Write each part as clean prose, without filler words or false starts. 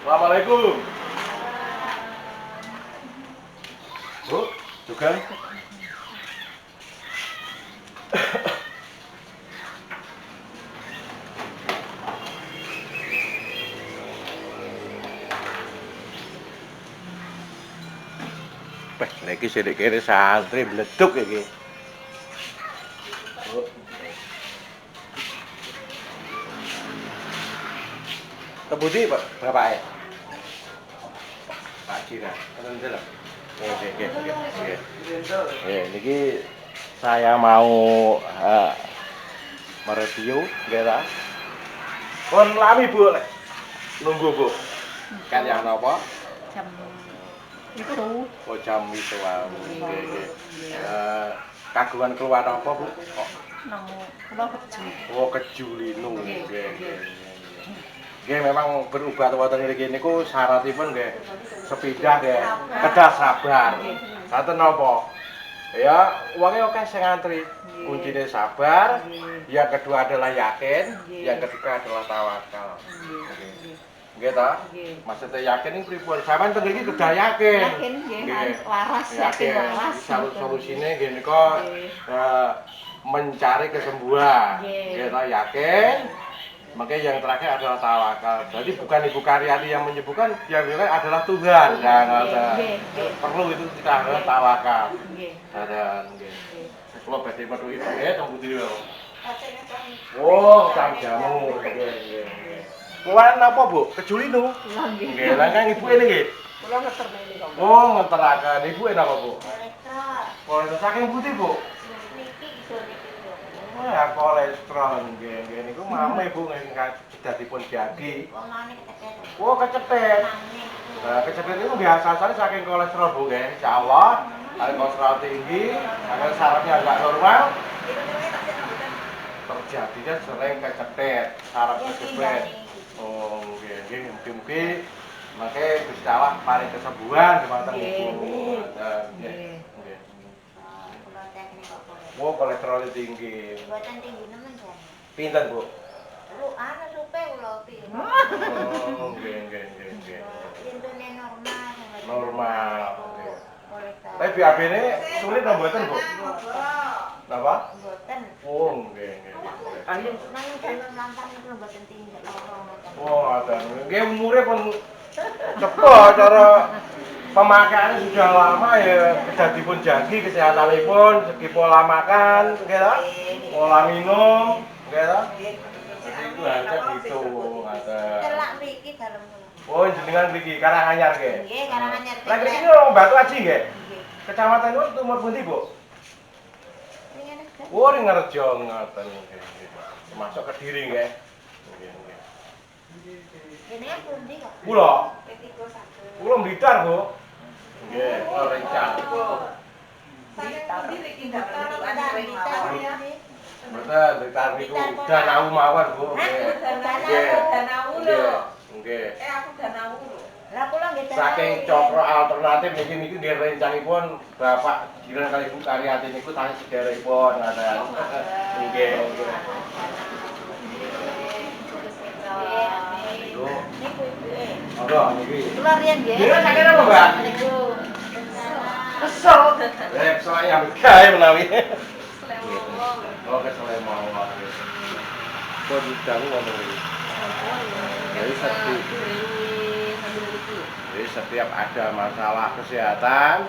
Assalamualaikum. Bu, juga. Wah, niki sithik kene santri bleduk iki. Bu. Tebudi, Pak, bapake? Pak Cira. Ngoten ndelok. Oke, oke, oke, oke. Niki saya mau mereview, nggih ta? Pun lami, Bu, lek nunggu, Bu. Kan yang napa? Jam itu. Oh, jam itu wae. Nggih, nggih. Kagungan keluar apa, Bu? Kok Nemu kula keju. oh, keju linu. Nggih, nggih. Nggih, memang berobat wonten mriki niku syaratipun nggih sepindah nggih kedah sabar. Ngaten napa? Ya, uangnya oke sing ngantri. Kuncinya sabar. Yang kedua adalah yakin, yang ketiga adalah tawakal. Nggih ta? Maksudnya yakin ini pripun? Sampeyan teng mriki kedah yakin. Yakin nggih, waras, yakin waras. Solusine nggih nika mencari kesembuhan. Nggih ta, yakin. Makanya yang terakhir adalah tawakal. Jadi bukan Ibu Karyati yang menyembuhkan, yang lain adalah Tuhan. Perlu itu kita harus tawakal. Dan kalau badhe metu ibu teng pundi lho. Oh, cang jamu. Nggih. Kuwi napa, Bu? Keju linu? Nggih, lha kan ibuke niki. Kula ngeter mriki kok. Oh, ngeteraken. Ibuke napa, Bu? Kolesterol. Kolesterol saking pundi, Bu? Niki iso niki. Wah, kolesterol nggih niku mame Bu dadipun jagi. Omane kecetet. Oh, kecetet. Nah, kecetet itu biasanya saking kolesterol Bu nggih. Insyaallah, kalau kolesterol tinggi, agar sarafnya agak normal, terjadinya sering kecetet, saraf kecetet. Oh, nggih, mungkin makanya Gusti Allah paring kesembuhan dumateng Ibu. Nggih. Oh, kolesterol tinggi. Buatan tinggi nemen kan. Pinten, Bu? Lu ana supe kula pi. Oh, nggih. Intune normal. Normal. Kolesterol. Tapi BAB-ne sulit napa mboten, Bu? Napa? Mboten. Oh, nggih. Nang dalam lantang itu mboten tinggi loro. Oh, ngoten. Nggih umure pun cepet cara pemakaiannya sudah lama ya kedadipun jagi kesehatanipun, segi pola makan, nggih ta? Pola minum, nggih ta? Jadi itu aja gitu, ngoten. Telak mriki dalem kula. Oh, jenengan mriki Karanganyar nggih. Nggih, Karanganyar. Lah mriki wong Batu Aji nggih. Nggih. Kecamatan itu umur pundi, Bu? Ngene kan. Oh, Ringarjo ngoten nggih. Termasuk Kediri nggih. Nggih. Kene kan pundi kok? Kula, P3 1. kula Blitar, Bu. Nggih, rencang. Mboten, Blitar niku Danau mawon, Bu. Nggih. Aku Danau lho. Lah kula nggih Saking cokro alternatif niki nggih rencangipun Bapak Giran kali Ibu Karyati niku tasih sederekipun ngoten. Nggih. Niku. Niku ibuke. Monggo niki. Kula riyen nggih. Nggih, saking napa, Mbak? Kesel. Kesel yang gawe menawi. Oh, kesel mawon. Pun dangu wonten mriki. Jadi setiap ada masalah kesehatan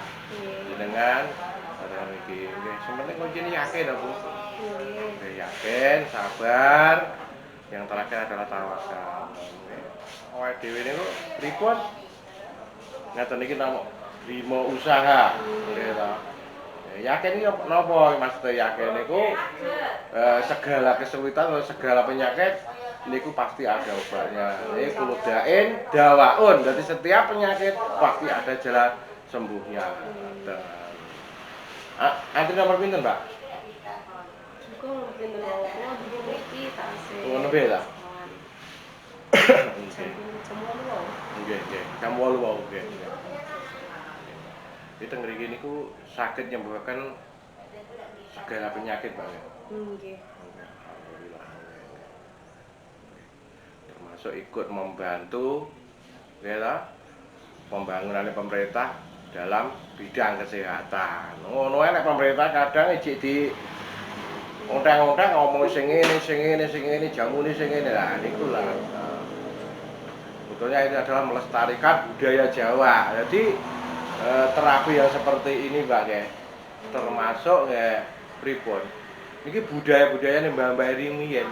dengan iki nggih sementing kuncine yakin to, Bu. Yakin, sabar. Yang terakhir adalah tawakal. Awake dhewe niku pripun? Ngaten iki namung trimo usaha. Nggih ta. Yakin iki napa maksudnya yakin niku segala kesulitan atau segala penyakit niku pasti ada obatnya. Ini kulo dain dawaun. Jadi setiap penyakit pasti ada jalan sembuhnya. Antri nomor pinten, Mbak? Ngono piye ta? Nggih. Jam 8 wae nggih. Iki teng mriki niku saged nyembuhkan segala penyakit, Mbak. Nggih. Termasuk ikut membantu ya toh? Pembangunan pemerintah dalam bidang kesehatan. Ngono nek pemerintah kadang ijik di onteng-onteng ngomong sing ngene, jamune sing ngene. Lah niku lah. Sebetulnya ini adalah melestarikan budaya Jawa. Jadi terapi yang seperti ini Mbak ya, termasuk ya pripun. Ini budaya-budaya nih Mbak Rimin.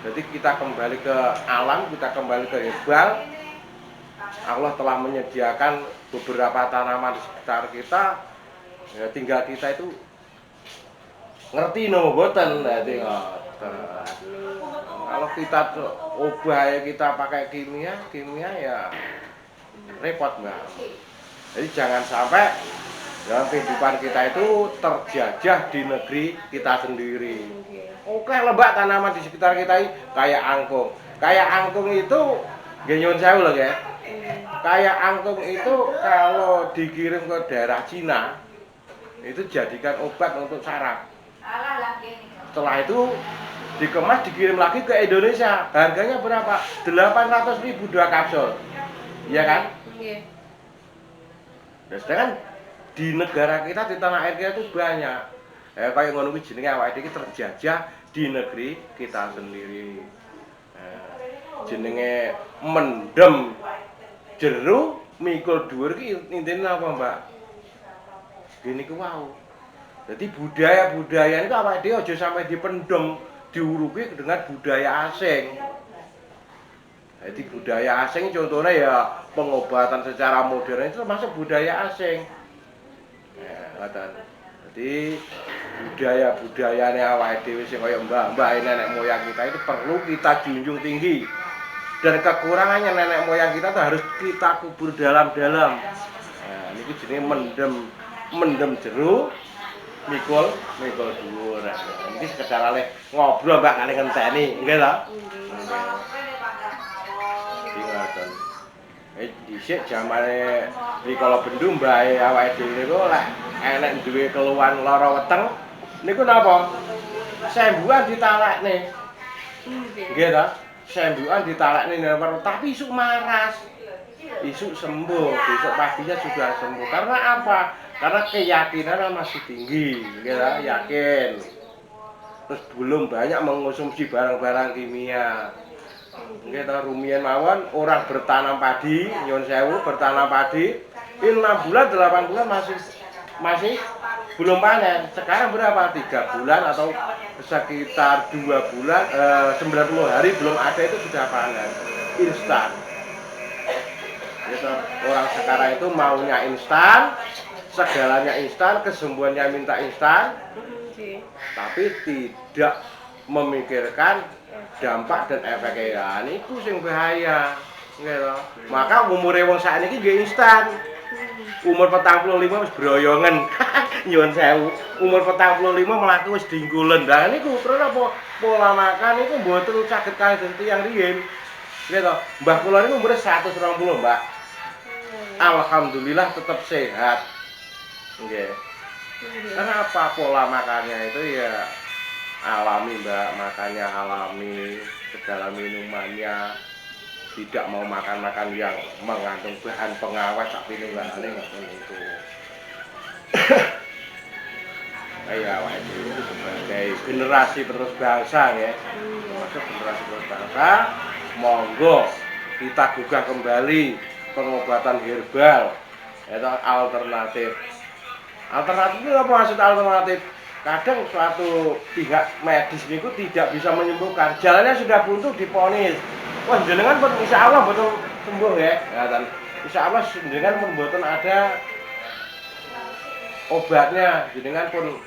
Jadi kita kembali ke alam, kita kembali ke herbal. Allah telah menyediakan beberapa tanaman di sekitar kita, ya tinggal kita itu ngerti no boten. Jadi kalau kita ubah kita pakai kimia ya repot Mbak. Jadi jangan sampai dalam kehidupan kita itu terjajah di negeri kita sendiri. Oke lebak tanaman di sekitar kita ini kayak angkung. Kayak angkung itu genyon saya loh ya. Kayak angkung itu kalau dikirim ke daerah Cina itu jadikan obat untuk saraf. Setelah itu dikemas dikirim lagi ke Indonesia. Harganya berapa? 800.000 2 kapsul. Iya kan? Iya. Nah, sedangkan di negara kita di tanah air kita itu banyak. Kayak ngono kuwi jenenge awake dhewe terjajah di negeri kita sendiri. Jenenge mendem jero mikul dhuwur ki intine apa, Mbak? Gini ku wau. Jadi budaya-budaya itu awake dhewe aja sampai dipendem, diurupi dengan budaya asing. Jadi budaya asing contohnya ya pengobatan secara modern itu termasuk budaya asing. Jadi budaya-budayane awake dhewe sing kaya mbah-mbah nenek moyang kita itu perlu kita junjung tinggi. Dan kekurangannya nenek moyang kita tuh harus kita kubur dalam-dalam. Nah, ini jenenge mendem jero mikul dhuwur. Ini sekedar oleh ngobrol Mbak kali ngenteni, nggih ta? Ngoten. Dhisik jamane rikala bendu mbahe awake dhewe niku lek enek duwe keluhan lara weteng niku napa? Sembuhan ditalekne. Nggih ta? Sembuhan ditalekne tapi isuk maras. Isuk sembuh, besok paginya sudah sembuh. Karena apa? Karena keyakinan masih tinggi, nggih ta? Yakin. Terus belum banyak mengonsumsi barang-barang kimia. Nggih ta rumiyin mawon orang bertanam padi, nyuwun sewu bertanam padi, 6 bulan 8 bulan masih belum panen. Sekarang berapa? 3 bulan atau sekitar 2 bulan 90 hari belum ada itu sudah panen. Instan. Gitu. Orang sekarang itu maunya instan, segalanya instan, kesembuhannya minta instan. Tapi tidak memikirkan dampak dan efeknya. Niku sing bahaya. Gitu. Maka umure wong sakniki nggih instan. Umur 45 wis broyongen. Nyuwun sewu. Umur 45 mlaku wis dingkulen. Lah niku karena pola makan niku mboten saged kaya tiyang riyin. Gitu. Mbah kula niku umure 120, Mbak. Alhamdulillah tetap sehat. Nggih. Kenapa pola makannya itu ya alami Mbak, makannya alami, segala minumannya tidak mau makan-makan yang mengandung bahan pengawet tapi nggak itu. Ya, itu sebagai generasi penerus bangsa ya, masuk generasi penerus bangsa, monggo kita gugah kembali pengobatan herbal, itu alternatif. Alternatif itu apa maksud alternatif? Kadang suatu pihak medis itu tidak bisa menyembuhkan, jalannya sudah buntu diponis. Wah jenengan pun insya Allah betul sembuh ya, dan insya Allah jenengan pun betul ada obatnya, jenengan pun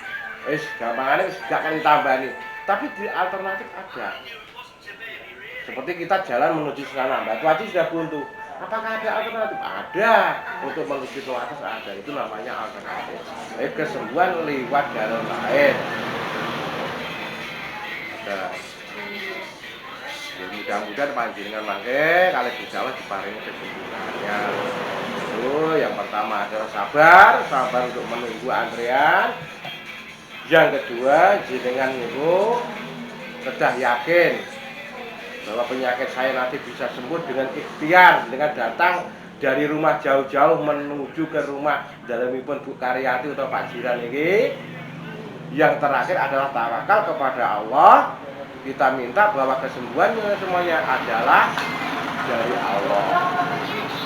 gampangannya gak akan ditambani. Tapi di alternatif ada. Seperti kita jalan menuju sana, Batu Aji sudah buntu. Apakah ada alternatif? Ada. Untuk menuju ke atas ada. Itu namanya alternatif. Kesembuhan lewat jalan lain. Ada. Ya, mudah-mudahan panjenengan mangke kali berjalan diparingi kesembuhannya. Itu yang pertama adalah sabar untuk menunggu antrian. Yang kedua, jenengan itu kedah yakin bahwa penyakit saya nanti bisa sembuh dengan ikhtiar, dengan datang dari rumah jauh-jauh menuju ke rumah dalamipun Bu Karyati atau Pak Jiran ini. Yang terakhir adalah tawakal kepada Allah. Kita minta bahwa kesembuhannya semuanya adalah dari Allah.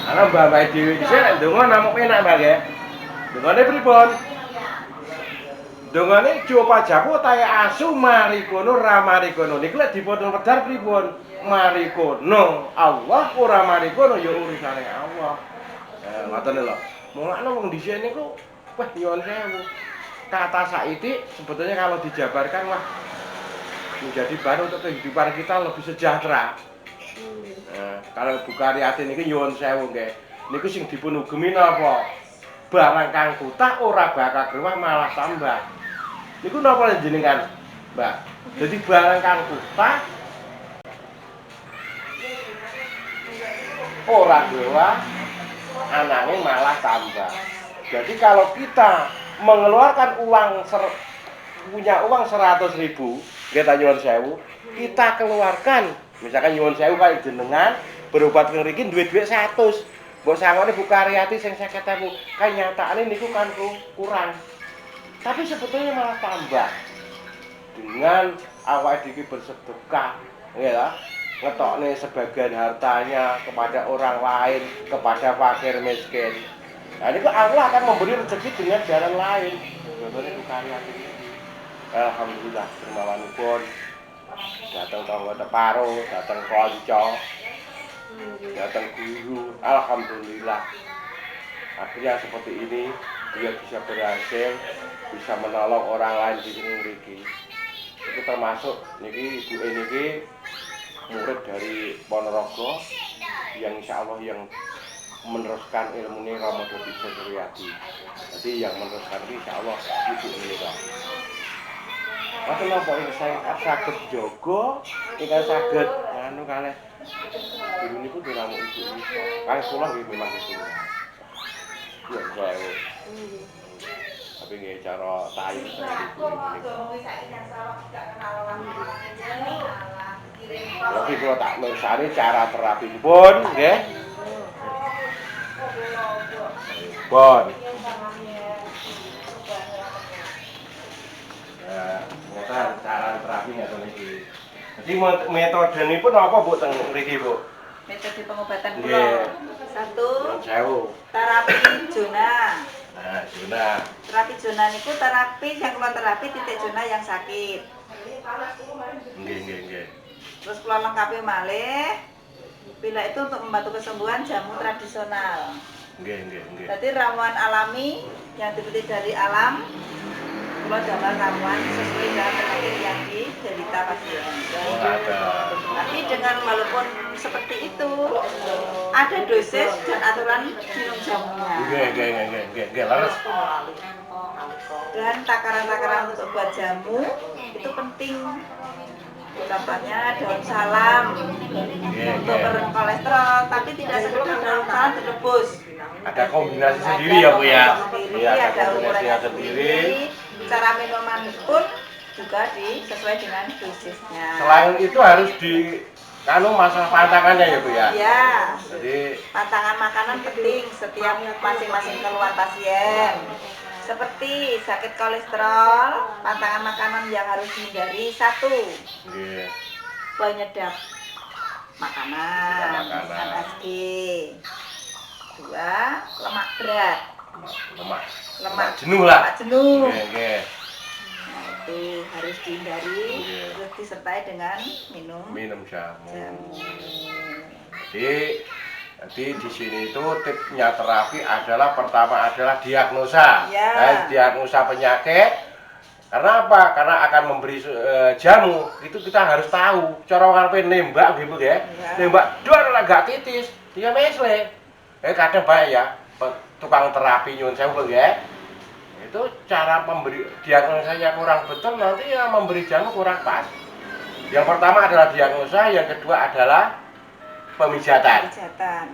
Karena Mbak Dewi di sini donga namung enak Mbak ya. Dongane pripun? Dongane coba jago taya asu marikono ramarikono. Niku lek dipun wedar pripun? Marikono Allah ora marikono ya urusane Allah. Ngoten lho. Mulane wong dhisik niku wah nyuwun sewu. Kata saiki sebetulnya kalau dijabarkan wah menjadi bahan untuk kehidupan kita lebih sejahtera. Kalau Bu Karyati niki nyuwun sewu nggih. Niku sing dipun ugemi napa? Barang kang kutah ora bakal grewah malah tambah. Niku napa jenengan, Mbak? Jadi barang kang kutah ora grewah anane malah tambah. Jadi kalau kita mengeluarkan punya uang 100.000, kita nyuwun sewu, kita keluarkan, misalkan nyuwun sewu kayak jenengan berobat ngrikin duit-duit 100. Mbok sangone Bu Karyati sing 50.000, kan nyatane niku kan kurang. Tapi sebetulnya malah tambah. Dengan awake dhewe bersedekah, ya, ngetokne sebagian hartanya kepada orang lain, kepada fakir miskin. Nah, ini Allah akan memberi rezeki dengan jalan lain. Contohnya Bu Karyati ini. Alhamdulillah, dermawanipun datang tangga teparo, datang kanca, datang guru. Alhamdulillah. Akhirnya seperti ini dia bisa berhasil, bisa menolong orang lain di sini mriki. Itu termasuk niki ibu niki murid dari Ponorogo yang insya Allah yang meneruskan ilmu ini Romo Dodi Suryati. Jadi yang meneruskan ini insya Allah ibu ini Pak. Maka nopo ini saya saged jogo, ingkang saged anu kalih ibu niku diramu ibu ini. Kalih kula nggih memang itu. Ya saya. Tapi nggih cara tayu dari ibu niku. Tapi kalau tak nursani cara terapipun nggih. Bon. Ya, ngoten cara terapinya to niki. Jadi metode nipun apa Bu teng mriki, Bu? Metode pengobatan kula. Satu, terapi zona. Nah, zona. Terapi zona niku terapi yang kula terapi titik zona yang sakit. Nggih. Terus kula lengkapi malih. Bila itu untuk membantu kesembuhan jamu tradisional. Nggih. Jadi ramuan alami yang dipetik dari alam. Kula damel ramuan sesuai dengan penyakit yang diderita pasien. Tapi dengan walaupun seperti itu ada dosis dan aturan minum jamunya. Nggih. Laras. Dan takaran-takaran untuk buat jamu itu penting. Contohnya daun salam untuk turun kolesterol, tapi tidak sekedar daun salam direbus. Ada kombinasi sendiri ya Bu ya. Iya, ada ukurannya sendiri. Cara minuman pun juga sesuai dengan dosisnya. Selain itu harus di masalah pantangannya ya Bu ya. Iya. Jadi pantangan makanan penting setiap masing-masing keluhan pasien. Seperti sakit kolesterol, pantangan makanan yang harus dihindari satu, penyedap makanan, MSG. Dua, lemak berat. Lemak jenuh lah. Lemak jenuh. Nggih. Nah, itu harus dihindari, terus disertai dengan minum jamu. Jadi di sini itu tipsnya terapi adalah pertama adalah diagnosa. Diagnosa penyakit. Karena apa? Karena akan memberi jamu. Itu kita harus tahu. Cara ngarepe nembak gitu ya. Nembak dor ora gak titis. Dia mesle. Kadang baik ya. Tukang terapi nyuwun sewu ya. Itu cara memberi diagnosanya kurang betul, nanti yang memberi jamu kurang pas. Yang pertama adalah diagnosa, yang kedua adalah pemijatan.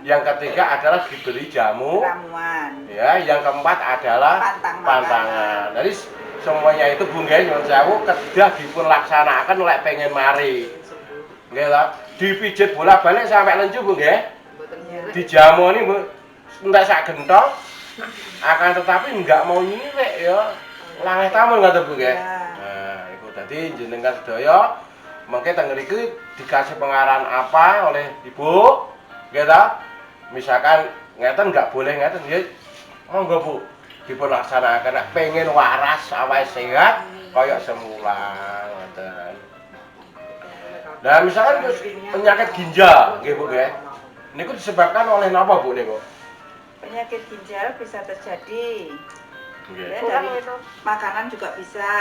Yang ketiga adalah diberi jamu ramuan. Ya, yang keempat adalah pantangan. Jadi semuanya itu Bu nggih nyuwun sewu kedah dipun laksanaken lek pengen mari. Nggih lah, dipijit bolak-balik sampai lenju Bu nggih. Mboten nyirek. Dijamoni Bu entek sak gentong. Akan tetapi enggak mau nyirik ya. Langeh tamun ngoten Bu nggih. Ya. Nah, iku dadi jenengan sedaya mengke teng mriki dikasih pengarahan apa oleh Ibu? Nggih ta? Misalkan ngeten enggak boleh ngeten nggih. Monggo Bu, dipun laksanaken nek pengen waras awake sehat kaya semula ngoten. Nah, misalkan penyakit ginjal nggih Bu nggih. Niku disebabkan oleh napa Bu niku? Penyakit ginjal bisa terjadi Nggih. ya, dari makanan juga bisa.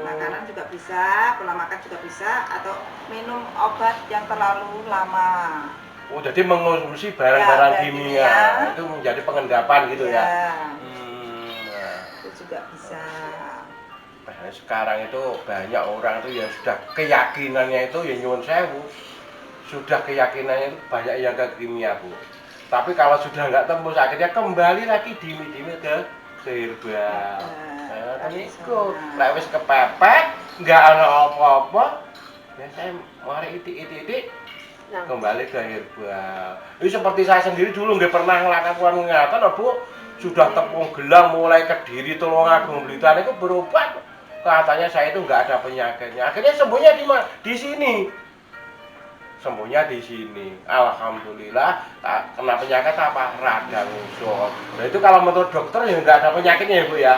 Makanan juga bisa, pola makan juga bisa, atau minum obat yang terlalu lama. Oh, jadi mengonsumsi barang-barang Ya, kimia kimia. itu menjadi pengendapan gitu ya. Nah. Itu juga bisa. Nah, sekarang itu banyak orang itu yang sudah keyakinannya itu ya nyuwun sewu. Sudah keyakinannya itu banyak yang ke kimia, Bu. Tapi kalau sudah nggak tembus akhirnya kembali lagi dimi-dimi ke herbal. Nah, niku lek wis kepepet, nggak ada apa-apa. Ya saya mari itik-itik kembali ke herbal. Ini seperti saya sendiri dulu nggak pernah ngelakukan ngatan, Bu. Sudah tepung gelang mulai Kediri Tulungagung Blitar itu berobat. Katanya saya itu nggak ada penyakitnya. Akhirnya sembuhnya di sini. Sembuhnya di sini. Alhamdulillah kena penyakit apa? Radang usus. Nah itu kalau menurut dokter ya nggak ada penyakitnya ya Bu ya.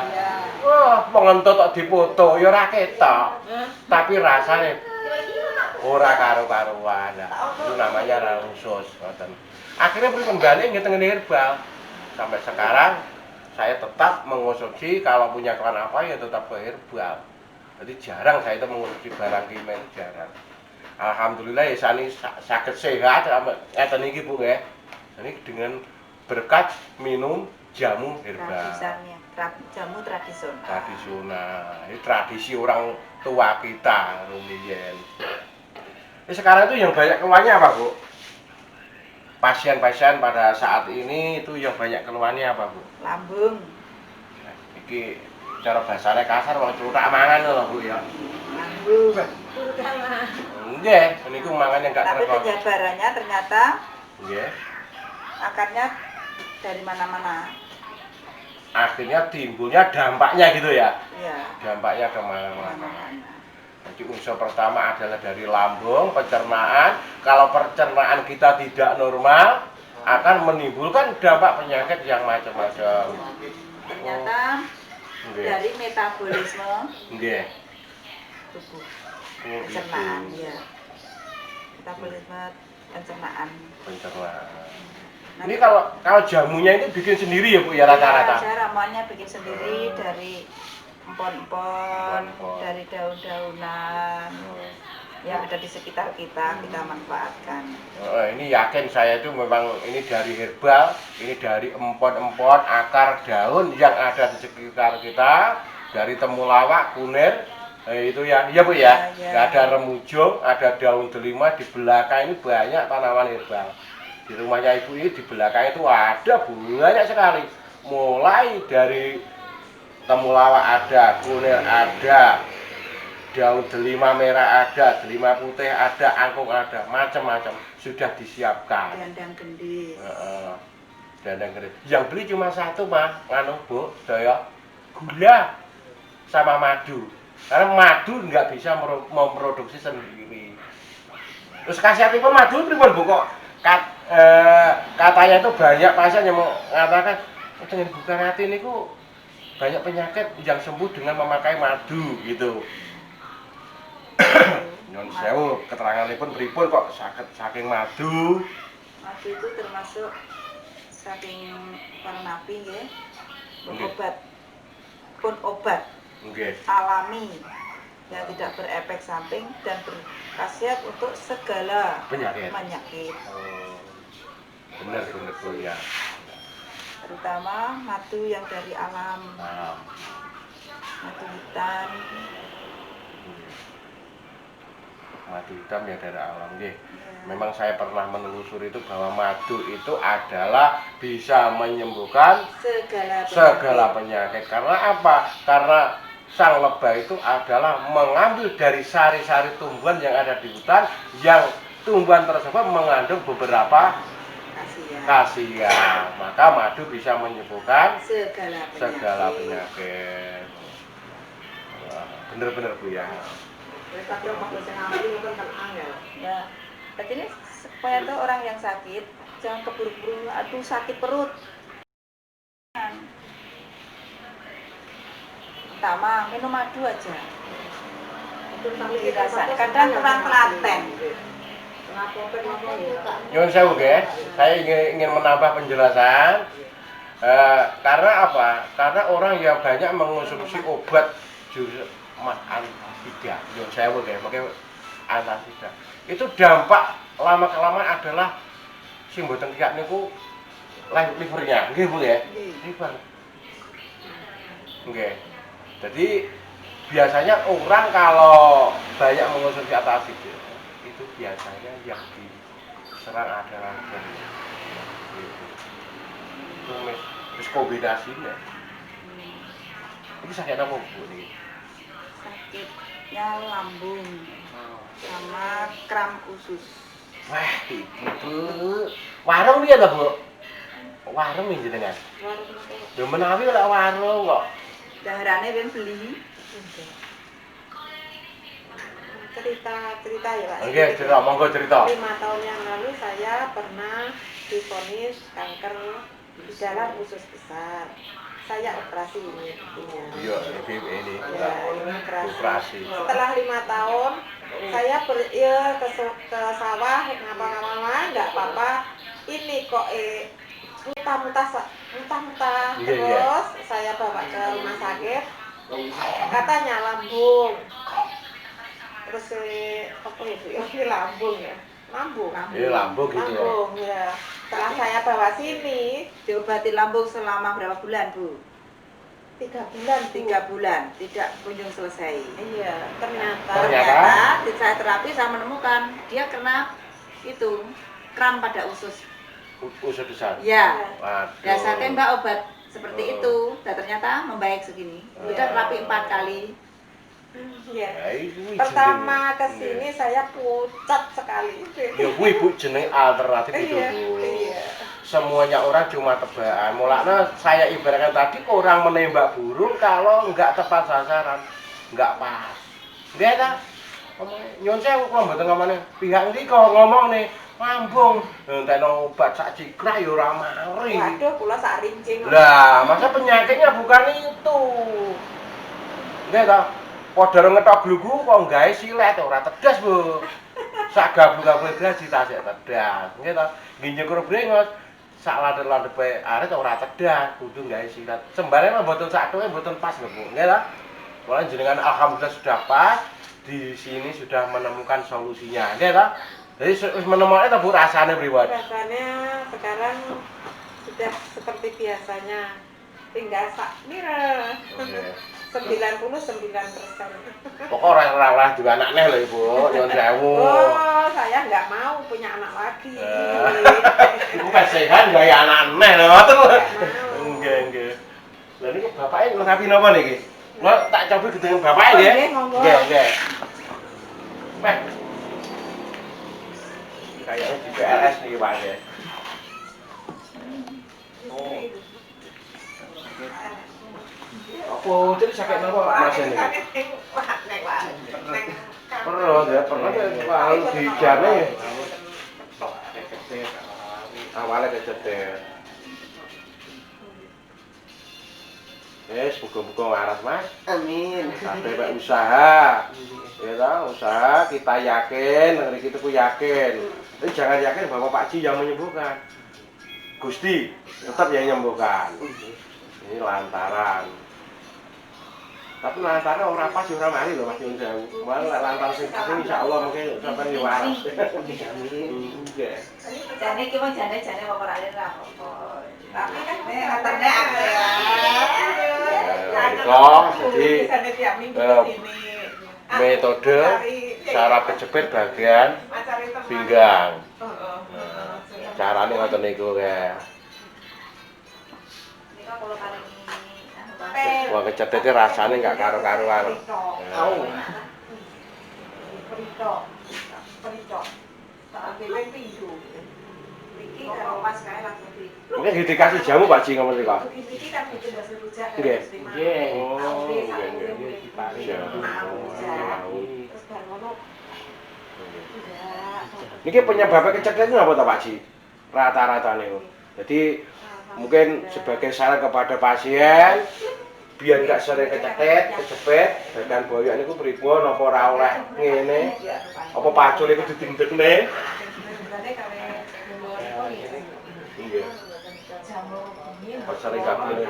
Wah, mengentut kok dipoto ya ora ketok. Tapi rasanya ora karu-karuan. Nah, itu namanya radang usus. Akhirnya pripun kembali ngeten herbal. Sampai sekarang saya tetap mengonsumsi kalau punya keluhan apa ya tetap ke herbal. Jadi jarang saya itu mengonsumsi barang kimia, jarang. Alhamdulillah ya sani sakit sehat ngeten iki Bu nggih. Ini dengan berkat minum jamu herbal. Jamu tradisional. Tradisional. Ini tradisi orang tua kita rumiyin. Sekarang itu yang banyak keluhannya apa, Bu? Pasien-pasien pada saat ini itu yang banyak keluhannya apa, Bu? Lambung. Nah, iki cara bahasane kasar wong cluthak mangan lho, Bu ya. Lambung. Nggih, niku mangannya enggak Tapi terkon. penyebarannya ternyata Nggih. akarnya dari mana-mana. Akhirnya timbulnya dampaknya gitu ya. Iya. Dampaknya kemana-mana. Mana-mana. Jadi unsur pertama adalah dari lambung, pencernaan. Kalau pencernaan kita tidak normal, akan menimbulkan dampak penyakit yang macam-macam. Ternyata Nggih. dari metabolisme Nggih. tubuh. Oh, Pencernaan, itu. ya. Metabolisme pencernaan. Pencernaan. Nah, Ini kalau jamunya ini bikin sendiri ya Bu ya rata-rata. Saya ramuannya bikin sendiri dari empon-empon, Empon-empon. dari daun-daunan yang ada di sekitar kita manfaatkan. Ini yakin saya itu memang ini dari herbal, ini dari empon-empon, akar daun yang ada di sekitar kita, dari temulawak, kunir, itu ya, iya Bu ya. Ya. Ada remujung, ada daun delima, di belakang ini banyak tanaman herbal. Di rumahnya Ibu ini di belakang itu ada banyak sekali. Mulai dari temulawak ada, kunir ada, daun delima merah ada, delima putih ada, angkung ada, macam-macam sudah disiapkan. Dandang gendis. Dandang gendis. Yang beli cuma satu Mas, nganu Bu, saya gula sama madu. Karena madu nggak bisa memproduksi sendiri. Terus khasiatipun madu pripun Bu kok katanya itu banyak pasien yang mengatakan dengan bukan hati ini kok banyak penyakit yang sembuh dengan memakai madu gitu. Nyuwun sewu keteranganipun pripun kok saking madu? Madu itu termasuk saking para nabi nggih. Obat Nggih. alami yang tidak berefek samping dan berkhasiat untuk segala Penyakit. Oh, benar Bu ya. Terutama madu yang dari alam, madu hitam. Madu hitam ya dari alam nggih. Memang saya pernah menelusuri itu bahwa madu itu adalah bisa menyembuhkan segala penyakit. Karena apa? Karena sang lebah itu adalah mengambil dari sari-sari tumbuhan yang ada di hutan, yang tumbuhan tersebut mengandung beberapa khasiat. Maka madu bisa menyembuhkan segala penyakit. Wah, bener-bener Bu ya. Ya, jadi ini supaya tuh orang yang sakit jangan keburu-buru, aduh sakit perut. Pertama minum madu aja. Itu dirasakan, kadang kurang telaten. Nyuwun sewu guys, saya ingin menambah penjelasan. Karena apa? Karena orang yang banyak mengonsumsi obat jurus antasida, nyuwun sewu guys, pakai antasida. Itu dampak lama kelamaan adalah sing mboten kyak niku livernya, nggih Bu ya? Liver. Nggih. Jadi biasanya orang kalau banyak mengonsumsi antasida itu biasanya yang diserang adalah jantung. Gitu. Terus kombinasinya. Ini sakit apa Bu nih? Sakitnya lambung sama kram usus. Wah, itu warung dia lah Bu. Warung ini jenengan. Yo menawi lek warung kok. Daharane ben beli. Cerita ya Pak. Oke, cerita, monggo cerita. 5 tahun yang lalu saya pernah divonis kanker di dalam usus besar. Saya operasi ini. Iya, ini Ya, ini operasi. Setelah 5 tahun saya ke sawah ngapa-ngapa nggak apa-apa. Ini kok muntah-muntah Iya, terus saya bawa ke rumah sakit. Katanya lambung. Terus apa itu? Ini lambung ya. Lambung. Iya, lambung gitu ya. Lambung ya. Setelah saya bawa sini, Diobati lambung selama berapa bulan, Bu? 3 bulan. 3 bulan, tidak kunjung selesai. Iya, ternyata Di saya terapi saya menemukan dia kena itu kram pada usus. Usus besar. Ya. Waduh. Dasarnya Mbak obat seperti itu, dan ternyata membaik segini. Sudah terapi 4 kali. Iya. Ya, ini Pertama jenenge. ke sini saya pucat sekali. Ya kuwi Bu jeneng alternatif itu Iya, Bu. iya. Semuanya orang cuma tebakan. Mulanya saya ibaratkan tadi orang menembak burung kalau nggak tepat sasaran, nggak pas. Nggih ta? Nyun sewu kula mboten ngomongane. Pihak iki kok ngomong nih, lambung, entekno obat sak cikrah ya ora mari. Waduh, kula sak rincing. Lah, masa penyakitnya bukan itu. Nggih ta? Padha ngetok glugu kok gawe silet ora tegas, Bu. Sak gabung-gabung gaji tasik tedas. Nggih ta? Nggih nyukur brengos. Sak landhep-landhepe arit ora tedas, kudu gawe silet. Sembare mah mboten saktoke mboten pas lho, Bu. Nggih ta? Mulai jenengan alhamdulillah sudah pas. Di sini sudah menemukan solusinya. Nggih ta? Jadi wis menemukan ta Bu rasane pripun? Rasanya sekarang sudah seperti biasanya. Tinggal sak mira. 99%. Pokok ora juga anak neh lho Ibu, nyuwun sewu. Oh, saya nggak mau punya anak lagi. Iku pesehan gawe anak neh lho, ngoten lho. Mau. Nggih. Lah niki bapake ngelapi napa niki? Mau tak coba gedeng bapake nggih. Nggih, monggo. Nggih. Meh. Kayaknya di PLS niki Pak nggih. Oh. Apa jadi sakit napa Mas ini? Perut ya, perut kalau dijane awalnya kecetet. Buka-buka waras Mas. Amin. Sampai Pak usaha. Ya toh, usaha kita yakin, negeri kita ku yakin. Tapi jangan yakin bahwa Pak Ji yang menyembuhkan. Gusti tetap yang menyembuhkan. Ini lantaran. Tapi lantaran orang pas orang mari loh Mas Yun Sewu. Malah lantaran sing pas insyaallah mungkin sampean yo waras. Amin. Nggih. Jane iki mah jane apa ora apa. Tapi kan katanya apa ya? Jadi metode cara kejepit bagian pinggang. Carane ngoten niku kae. Nika kalau kali Wah kecethete rasane enggak karo-karuan. Tahu. Pericok. Tak ambil pintu. Iki kalau pas kae langsung di. Mungkin dikasih jamu Pak Ji ngomong kok. Iki kan bikin bahasa rujak. Nggih. Nggih. Oh, Nggih, nggih. nggih, diparing. Terus bar ngono. Niki penyebabnya kecethete itu apa Pak Ji? Rata-ratane. Jadi mungkin sebagai saran kepada pasien biar nggak sering kecepet, badan boyok niku pripun apa ora oleh ngene? Apa pacul iku didindekne? Nggih. Sering kabeh.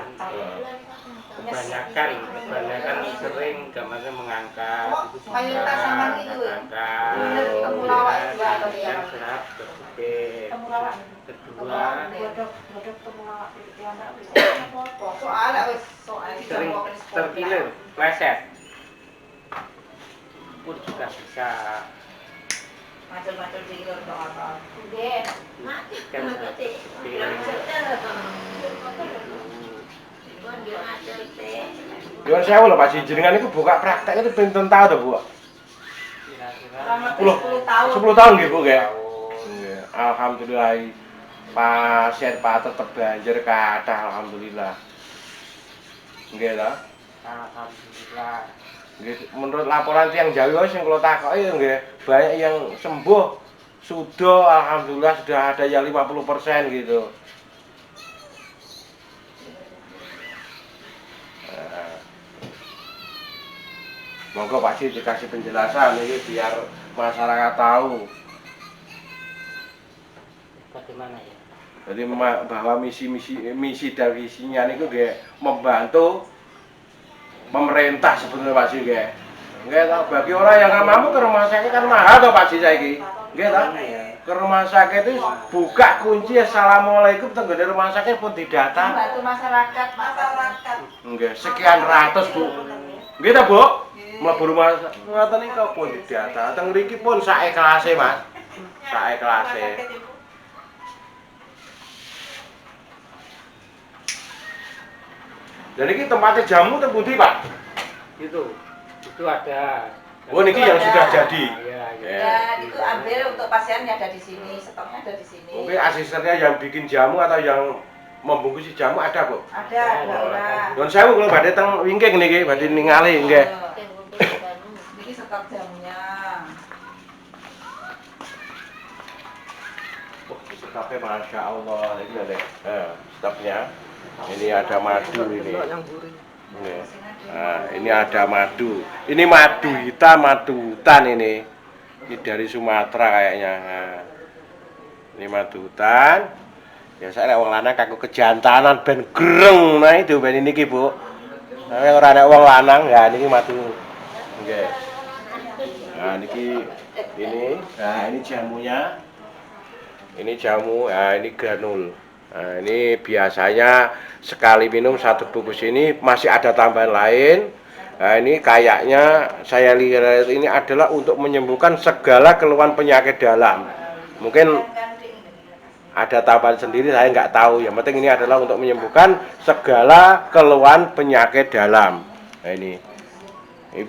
Kebanyakan sering gambarnya mengangkat, mayoritas sama gitu. mengangkat, Temulawak juga atau dan serat berpikir. Kedua, sering terkilir, pleset. Pun juga bisa. Macam-macam tidur atau apa. Kan Yo sewu lho Pak Ji, jenengan niku buka praktek itu pinten tahun to, Bu? kira-kira 10 tahun. 10 tahun nggih, Bu nggih. Nggih. Alhamdulillah pasien Pak tetep banjir kathah alhamdulillah. Nggih ta? alhamdulillah. Nggih, menurut laporan tiyang Jawi sing kula takoki nggih, banyak yang sembuh. Sudah alhamdulillah sudah ada yang 50% gitu. Monggo Pak Ji dikasih penjelasan ini biar masyarakat tahu. Bagaimana ya? Jadi bahwa misi dan visinya itu membantu pemerintah sebenarnya Pak Ji nggih. Nggih toh, bagi orang yang nggak mampu ke rumah sakit kan mahal toh Pak Ji saiki. Nggih toh? Ke rumah sakit itu buka kunci assalamualaikum tenggo di rumah sakit pun didata. Membantu masyarakat. Nggih, sekian ratus Bu. Nggih ta, Bu? Mlebu rumah ngoten niku pun didata. Teng mriki pun sak ikhlase, Mas. Sak ikhlase. Dan ini tempatnya jamu teng pundi, Pak? Itu ada. Oh, niki yang sudah jadi. Iya, iya. Dan itu ambil untuk pasien yang ada di sini, stoknya ada di sini. Mungkin asistennya yang bikin jamu atau yang membungkus jamu ada, Bu? Ada orang. Nuwun sewu kula badhe teng wingking niki, badhe ningali nggih. Ini stok jamunya. Wah, stoknya Masya Allah, ini ada stoknya. Ini ada madu ini. Nah, ini ada madu. Ini madu hitam, madu hutan ini. Ini dari Sumatera kayaknya. Nah, ini madu hutan. Biasa nek wong lanang kanggo kejantanan ben greng. Nah, itu ben niki, Bu. Nah, ora nek wong lanang, ya niki madu. Nggih. Nah, niki ini. Nah, ini jamunya. Ini jamu, nah ini granul. Nah, ini biasanya sekali minum satu bungkus ini masih ada tambahan lain. Nah, ini kayaknya saya lihat ini adalah untuk menyembuhkan segala keluhan penyakit dalam. Mungkin ada tambahan sendiri saya nggak tahu. Yang penting ini adalah untuk menyembuhkan segala keluhan penyakit dalam. Nah, ini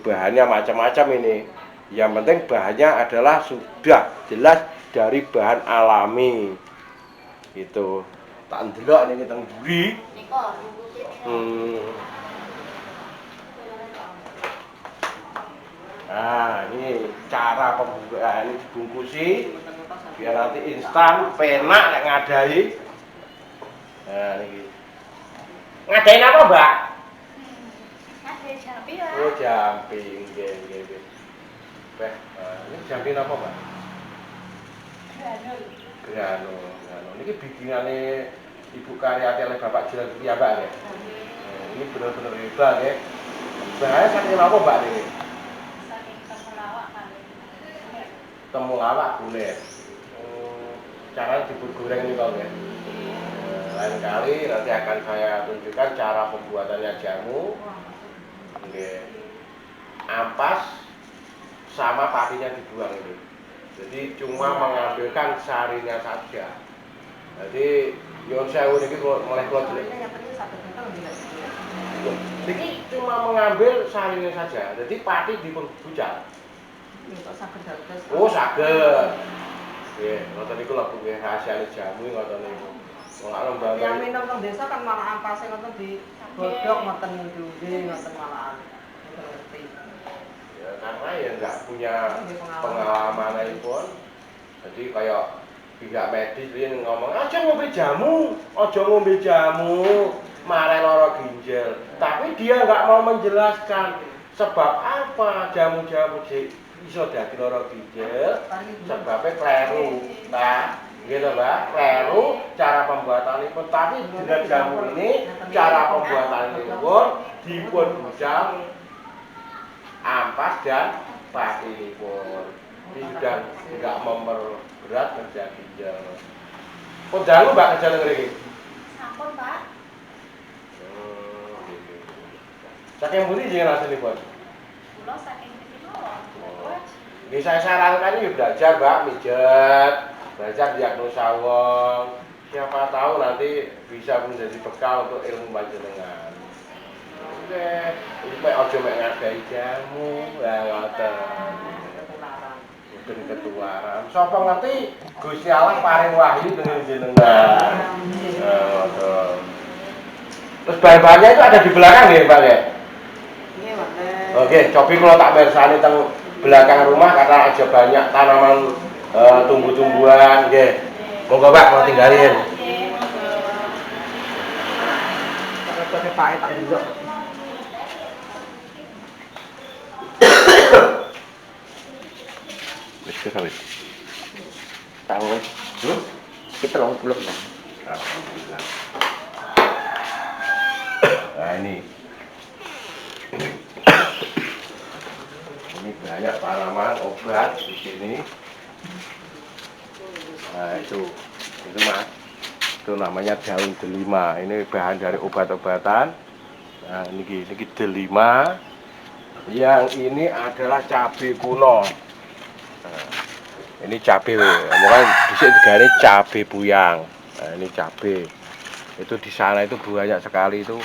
bahannya macam-macam ini. Yang penting bahannya adalah sudah jelas dari bahan alami. Itu tak ndelok niki teng mburi. Nah, ini cara pembukaan, ini dibungkusi biar nanti instan, penak nek ngadai. Nah, niki. Ngadain apa, Mbak? Ngadai jampi ya. Oh, jampi, nggih, nggih. Ini jampi apa, Mbak? Granul. Ini bikinannya Ibu Karyati oleh Bapak Jiran ya, Mbak ya. Ini benar-benar hebat ya. Bahaya saking apa, Mbak ini? Saking temulawak kali. Temulawak kulit. Cara digoreng ini kok ya. Lain kali nanti akan saya tunjukkan cara pembuatannya jamu. Nggih. Ampas sama parinya dibuang ini. Jadi cuma mengambilkan sarinya saja. Jadi yon sewu niki mulai kula jelek. Ini cuma mengambil sarinya saja. Jadi pati dipun bucal. Kok saged dados. Oh, saged. Nggih, ngoten niku lho nggih rahasiane jamu ngoten niku. Wong arep Yang mbak. minum teng desa kan malah ampase ngoten di godhog ngoten nduwe ngoten malahan. Ngoten ngerti. Ya karena ya nggak punya pengalaman pun. Jadi kayak pihak medis dia ngomong aja ngombe jamu, marah lara ginjal. Tapi dia nggak mau menjelaskan sebab apa jamu-jamu iso dadi lara ginjal. Sebabnya kleru, nah, gitu Mbak, kleru cara pembuatan pun. Tapi dengan jamu ini cara pembuatan pun dipun bucal, ampas dan pati pun. Ini sudah nggak memperberat kerja ginjal. Kok jalu Mbak kerja negeri? Sampun, Pak. Gitu. Saking budi jangan asli pun. Kula saking mriki mawon. Ini saya sarankan ya belajar Mbak, mijet, belajar diagnosa wong. Siapa tahu nanti bisa menjadi bekal untuk ilmu panjenengan. Oke, ini ojo mek ngadai jamu, ya ngoten. Ben ketularan. Sapa ngerti Gusti Allah paring wahyu dengan jenengan. Terus bahan-bahannya itu ada di belakang nggih, Pak ya? Nggih, Pak. Oke, cobi kalau tak bersani teng belakang rumah karena aja banyak tanaman tumbuh-tumbuhan nggih. Monggo Pak, mau tinggalin. Terus Pak tak ndelok. Wis kawit. Tahun. Kita 30 lah. Alhamdulillah. Nah ini banyak tanaman obat di sini. Nah itu Mas, itu namanya daun delima. Ini bahan dari obat-obatan. Nah ini delima. Yang ini adalah cabai kuno. Nah, ini cabai, mungkin disini juga ini cabai buyang. Nah ini cabai. Itu di sana itu banyak sekali itu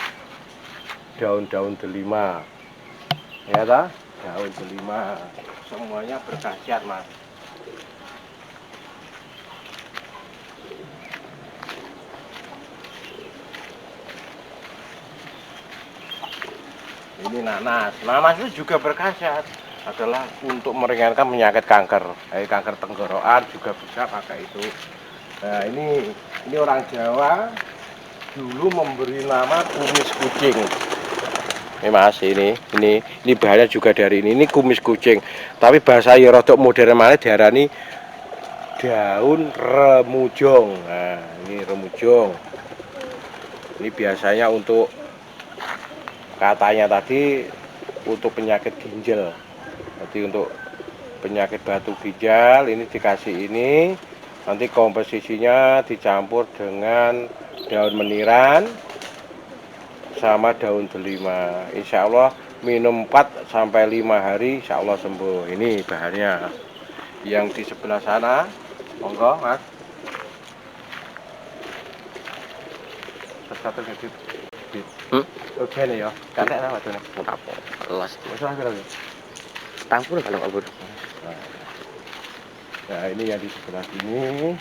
daun-daun delima. Ya ta? Daun delima. Semuanya berkhasiat, Mas. Ini nanas. Nanas itu juga berkhasiat. Adalah untuk meringankan penyakit kanker. Kanker tenggorokan juga bisa pakai itu. Nah, ini orang Jawa dulu memberi nama kumis kucing. Ini Mas, ini bahannya juga dari ini kumis kucing. Tapi bahasa ya rodok modern mana diarani daun remujong. Nah, ini remujong. Ini biasanya untuk katanya tadi untuk penyakit ginjal. Jadi untuk penyakit batu ginjal ini dikasih ini, nanti komposisinya dicampur dengan daun meniran sama daun delima. Insya Allah minum 4 sampai 5 hari insya Allah sembuh. Ini bahannya. Yang di sebelah sana, monggo Mas. Satu gitu. Oke nih ya, kakek nama tuh nih. Apa? Kelas. Masalah berapa? Tampur kalau kabur. Nah ini yang di sebelah sini.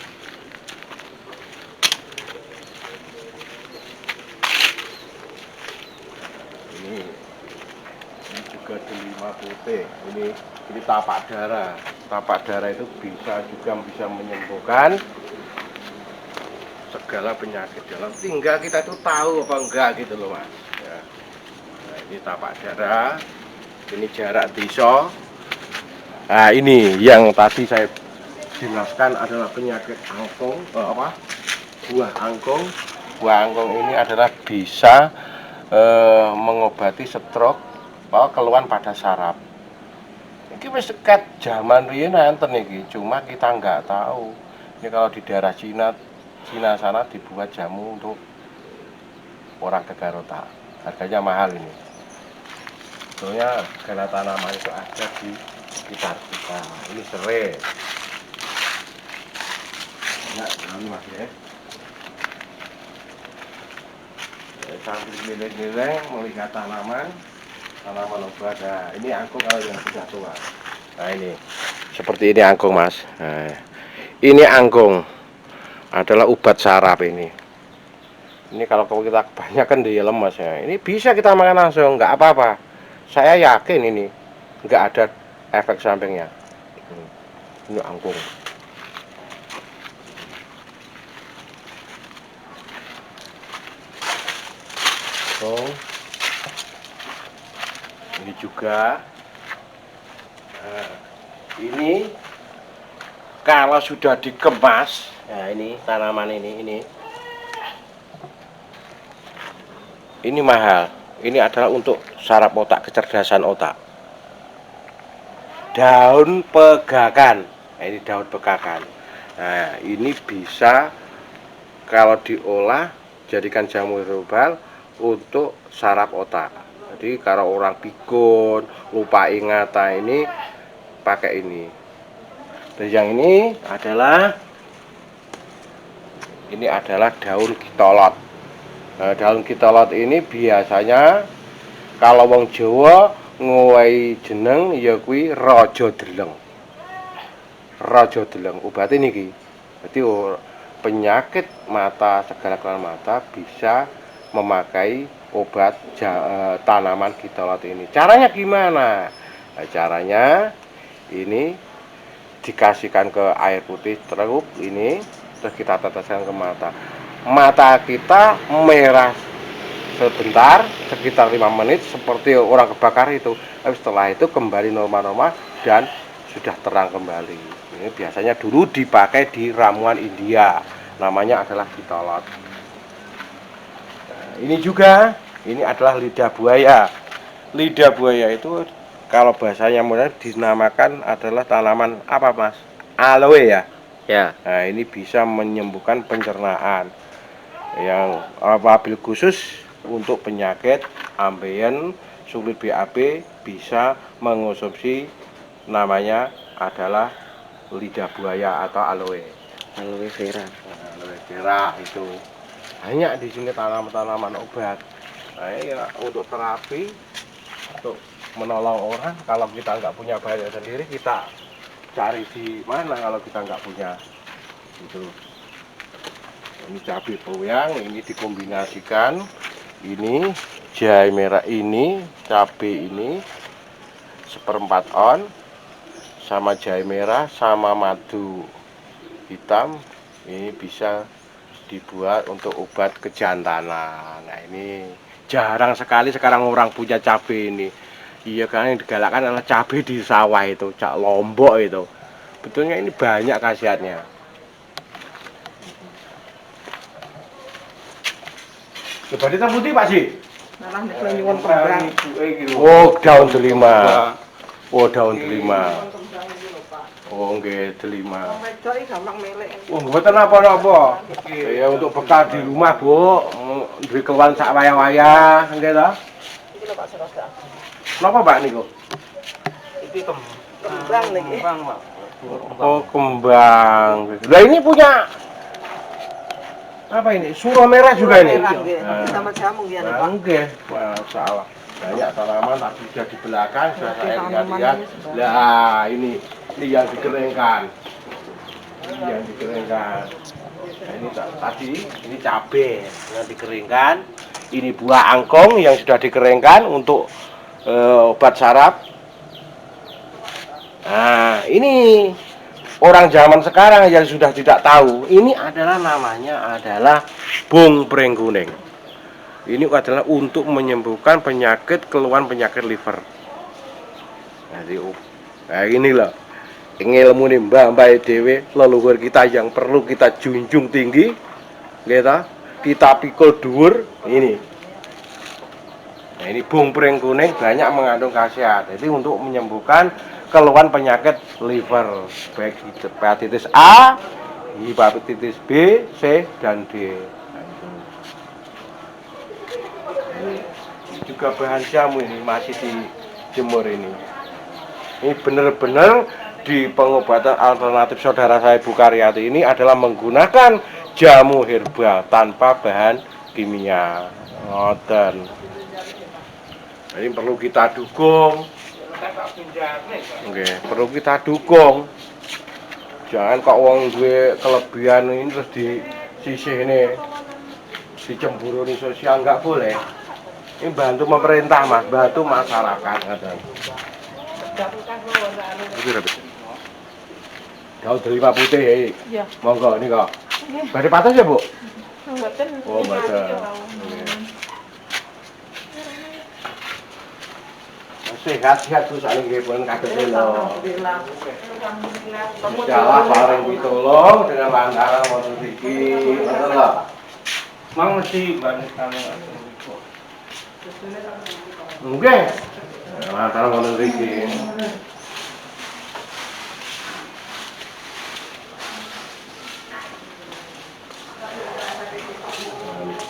Ini juga delima putih. Ini tapak darah. Tapak darah itu bisa menyembuhkan segala penyakit dalam. Tinggal kita tuh tahu apa enggak gitu loh Mas. Ya. Nah, ini tapak darah. Ini jarak tiso. Nah ini yang tadi saya jelaskan adalah penyakit angkong, buah angkong. Buah angkong ini adalah bisa mengobati stroke, keluhan pada saraf. Ini wis ket zaman riyen enten iki, cuma kita nggak tahu. Ini kalau di daerah Cina sana dibuat jamu untuk orang kegarota. Harganya mahal ini. Sebetulnya segala tanaman itu ada di sekitar kita. Ini serai. Ya, ini Mas ya. sambil milih-milih melihat tanaman obat. Nah, ini angkung kalau yang sudah tua. Nah, ini seperti ini angkung, Mas. Nah, ini angkung adalah obat saraf ini. Ini kalau kita kebanyakan dia lemas ya. Ini bisa kita makan langsung, nggak apa-apa. Saya yakin ini nggak ada efek sampingnya. Ini angkung. Oh, ini juga. Nah, ini kalau sudah dikemas, nah ini tanaman ini mahal. Ini adalah untuk saraf otak, kecerdasan otak. Daun pegakan. Nah, ini daun pegakan. Nah, ini bisa kalau diolah jadikan jamu herbal untuk saraf otak. Jadi kalau orang pikun, lupa ingatan, ini pakai ini. Dan yang ini adalah daun kitolot. Nah, daun kitolot ini biasanya kalau wong Jawa ngowahi jeneng ya kuwi raja deleng. Raja deleng obat niki. Jadi penyakit mata, segala kelainan mata bisa memakai obat tanaman kitolot ini. Caranya gimana? Nah, caranya ini dikasihkan ke air putih terus ini, terus kita teteskan ke mata. Mata kita merah sebentar, sekitar 5 menit seperti orang kebakar itu. Tapi setelah itu kembali normal-normal dan sudah terang kembali. Ini biasanya dulu dipakai di ramuan India, namanya adalah kitolot. Nah, ini juga, ini adalah lidah buaya. Lidah buaya itu kalau bahasanya modern dinamakan adalah tanaman apa, Mas? Aloe ya? Ya. Nah, ini bisa menyembuhkan pencernaan. Yang wabil khusus untuk penyakit ambeien, sulit BAB bisa mengonsumsi namanya adalah lidah buaya atau aloe. Aloe vera. Nah, aloe vera itu banyak di sini tanaman-tanaman obat. Nah, ya untuk terapi, untuk menolong orang. Kalau kita nggak punya banyak sendiri, kita cari di mana kalau kita nggak punya itu. Ini cabai bawang, ini dikombinasikan. Ini jahe merah, ini cabai ini 1/4 on sama jahe merah sama madu hitam. Ini bisa dibuat untuk obat kejantanan. Nah, ini jarang sekali sekarang orang punya cabai ini. Iya, karena yang digalakkan adalah cabai di sawah itu, cak Lombok itu. Betulnya ini banyak khasiatnya. Coba hitam putih, Pak sih. Malah nek nyuwun kembang. Oh, daun delima. Oh, daun delima. Oh, nggih, delima. Wong wedok iki gampang melek. Oh, mboten apa-apa. Ya untuk bekal di rumah, Bu. Duwe keluhan sak wayah-wayah, nggih ta? Iki lho Pak Seroda. Napa, Pak niku? Iki Kembang niki. kembang, Pak. Oh, kembang. Lah ini punya apa ini? Suro merah juga ini. Merah, nggih. Nah. Sama jamu nggih Pak. Nggih, masalah. Banyak tanaman tadi sudah di belakang, sudah saya tanaman lihat. ini sudah. Nah, ini yang dikeringkan. Ini yang dikeringkan. Nah, ini tadi ini cabai yang dikeringkan. Ini buah angkong yang sudah dikeringkan untuk obat saraf. Nah, ini orang zaman sekarang yang sudah tidak tahu, ini adalah namanya adalah bung pring kuning. Ini adalah untuk menyembuhkan penyakit, keluhan penyakit liver. Nah, inilah ilmu nih mbak dewe leluhur kita yang perlu kita junjung tinggi, kita pikul dhuwur ini. Nah, ini bung pring kuning banyak mengandung khasiat. Jadi untuk menyembuhkan keluhan penyakit liver, baik hepatitis A, hepatitis B, C, dan D. Nah, itu. Ini juga bahan jamu ini masih dijemur ini. Ini benar-benar di pengobatan alternatif saudara saya Bu Karyati ini adalah menggunakan jamu herbal tanpa bahan kimia. Ngoten. Ini perlu kita dukung. Oke, perlu kita dukung. Jangan kok wong duwe kelebihan ini terus di sisi ini dicemburuni sosial, nggak boleh. Ini bantu pemerintah mas, bantu masyarakat kadang. Kau terima putih ya? Iya. Monggo ini kok. Badhe patas ya bu? Mboten. Oh mboten. Sehat-sehat terus saling nggih kaget lho. Jawa paring pitulung dengan lantaran wonten iki, ngoten lho. Mang mesti banget kami. Nggih. Lantaran wonten iki.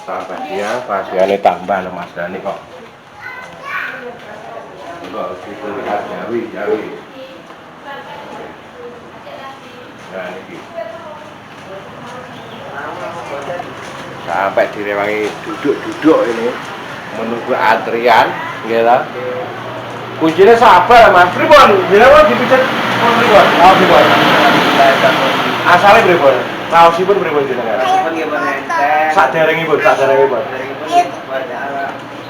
Tambah dia, pasiennya tambah loh Mas Dani kok. Enggak harus dilihat jawi. Nah ini. Sampai direwangi duduk ini menunggu antrian, nggih. Kuncinya sabar Mas. Pripun? Jenengan dipijet pripun? Oh pripun. Asale pripun? Raosipun pripun jenengan? Saderengipun.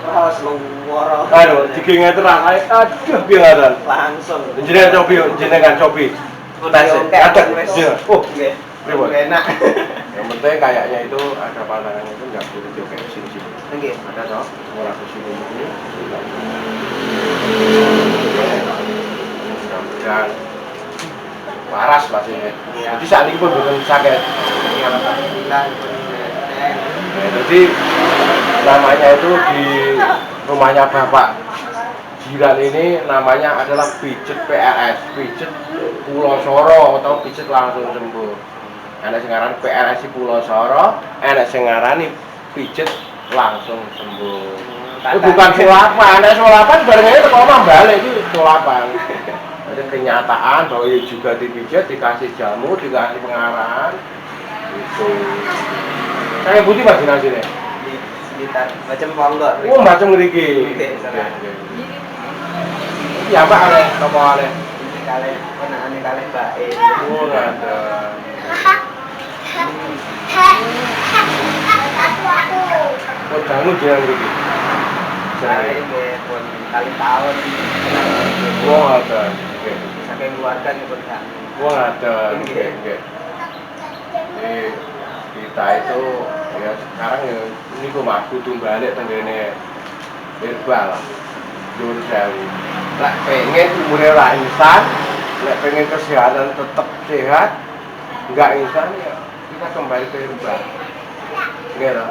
Raos luwara. Aduh, digengeten rasane. Aduh, piye ngaten? Langsung. Jenengan cobi. Tes. Ada. Oh, Nggih. pripun? Enak. Yang penting kayaknya itu ada pantangannya itu nggak boleh kayak sini. Nggih. Ada toh? Ora ke sini ini. Dan waras pastinya. Jadi saat ini pun bukan sakit. Jadi namanya itu di rumahnya Bapak Jiran ini namanya adalah pijet PLS, pijet Pulau Soro atau pijet langsung sembuh. Enak sengaran PLS di Pulau Soro, enak sengaran pijet langsung sembuh. Itu bukan sulapan, ada sulapan barangnya itu kalau balik itu sulapan. Ada kenyataan bahwa ia juga dipijat, dikasih jamu, dikasih pengarahan. Itu. Saya putih vaksinasinya. Di sekitar macam Ponggok. Oh, macam ngeriki. Ya Pak Ale, apa Ale? Kale, ponakane kale bae. Oh, nggak ada. Oh, dangu jangan ngeriki. Kale nggih pun kali tahun. Oh, ada. Oke. Saking keluarga pun dangu. Oh, ada. Oke. Jadi kita itu ya sekarang ya ini kok mampu tuh balik tenggene herbal. Jur sewu. Lek pengen umurnya lah insan, lek pengen kesehatan tetap sehat, enggak insan ya kita kembali ke herbal. Gitu.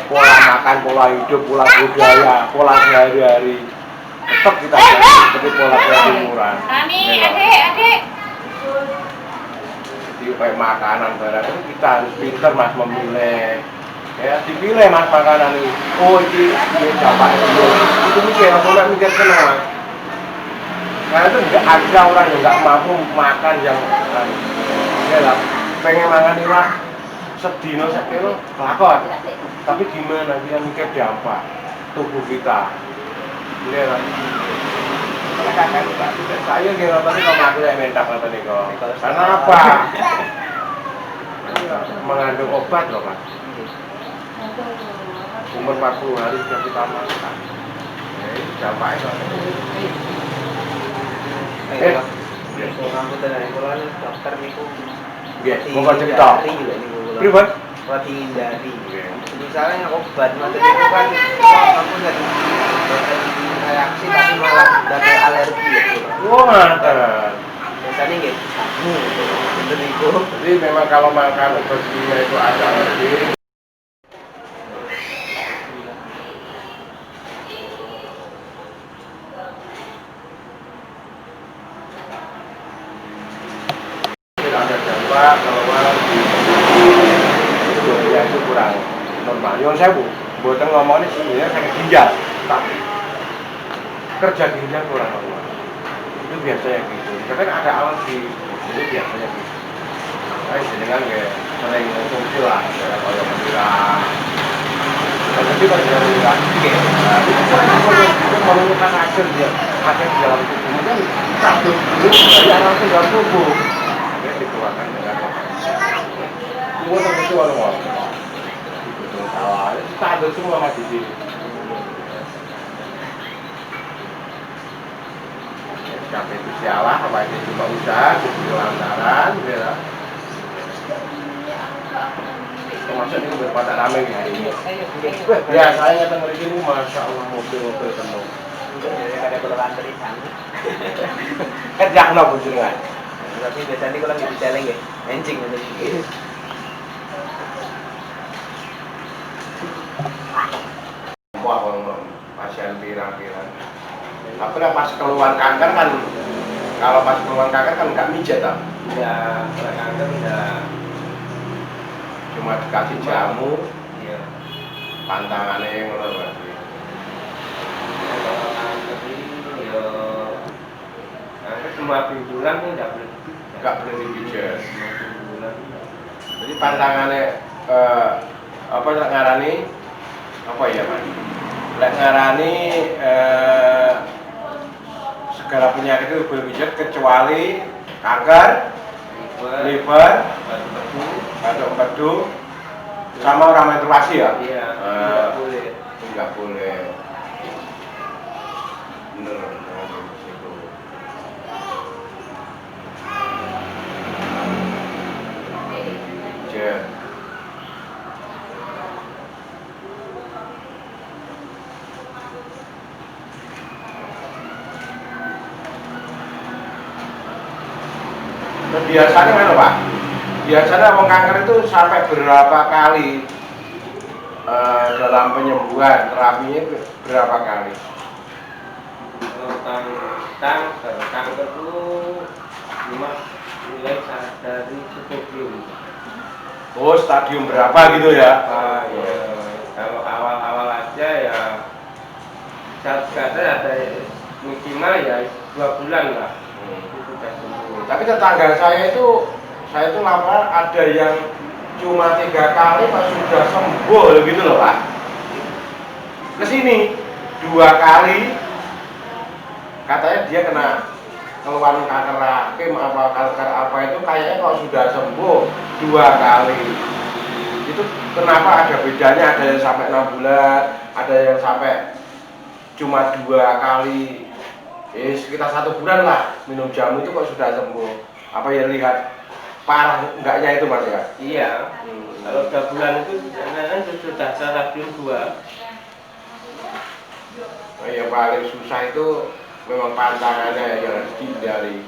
Pola makan, pola hidup, pola budaya, pola sehari-hari tetap kita jaga seperti pola ketimuran. Adik. Jadi kayak makanan barang itu kita harus pintar mas memilih. Ya dipilih mas makanan ini. Oh ini dapat itu mikir, aku mikir senang mas. Karena itu nggak ada orang yang nggak mampu makan yang ya lah pengen makan ini lah sedino sekilo lakon. Tapi gimana kita mikir dampak tubuh kita. Ini lah. Saya kira tadi kalau aku yang minta kata nih kok. Karena apa? Mengandung obat loh mas. Umur 40 hari sudah kita makan. Dampaknya Aku dari kulon dokter niku. Nggih, mau cerita. Pripun? Roti hindari. Misalnya obat macam itu kan aku jadi reaksi tapi malah dapat alergi ya. Wah, mantap. Biasanya nggih. Itu niku. Jadi memang kalau makan obat kimia itu ada alergi. Ada dampak bahwa dia itu kurang normal. Yang saya buatan ngomongnya sebenarnya sakit ginjal, tapi kerja ginjal kurang normal. Itu biasanya gitu. Kadang ada alergi, itu biasanya gitu. Nah, dengan kayak sering konsumsi lah, kayak koyo menira, Jadi kalau dia bilang, itu menemukan hasil dia, hasil di dalam tubuh kan satu dulu dia langsung dalam tubuh. Dia dikeluarkan dengan semua terbentuk walau itu salah. Kita ada semua mas di sini. Sampai itu sialah, apa aja juga usaha, jadi lantaran, ya. Termasuk ini berpada rame hari ini. Ya, saya datang dari sini, masya Allah mobil-mobil penuh. Ada keluaran dari sana. Kan jangan apa jenengan. Tapi biasanya kalau nggak bisa lagi, anjing gitu. Wah, kalau pasien pirang-pirang. Tapi lah pas keluar kanker kan, kalau pas keluar kanker kan nggak mijat tak? Ya, kalau kanker udah. Cuma dikasih jamu, Iya. pantangannya yang ngono berarti. Kalau kanker ini ya, kanker cuma pinjulan tuh nggak boleh. Nggak boleh dipijat. Cuma pinjulan. Jadi pantangannya apa lek ngarani apa ya mas? Lek ngarani segala penyakit itu boleh pijat kecuali kanker, liver, batuk empedu, sama orang menstruasi ya? Iya, nggak boleh. Nggak boleh. Bener. Itu. Pijat. Biasanya mana Pak? Biasanya orang kanker itu sampai berapa kali dalam penyembuhan terapinya berapa kali? Kalau kanker itu cuma mulai dari sebelum. Oh stadium berapa gitu ya? Ya, kalau awal-awal aja ya saat kata ada minimal ya 2 bulan lah. Itu sudah sembuh. Tapi tetangga saya itu lapar ada yang cuma 3 kali pas sudah sembuh gitu loh Pak. Kesini 2 kali katanya dia kena keluhan kanker rahim apa kanker apa itu kayaknya kalau sudah sembuh 2 kali. Itu kenapa ada bedanya, ada yang sampai 6 bulan, ada yang sampai cuma 2 kali. Sekitar 1 bulan lah minum jamu itu kok sudah sembuh. Apa ya lihat parah enggaknya itu Mas ya? Iya. Kalau 3 bulan itu kan sudah stadium 2. Oh, yang paling susah itu memang pantangannya yang harus dihindari.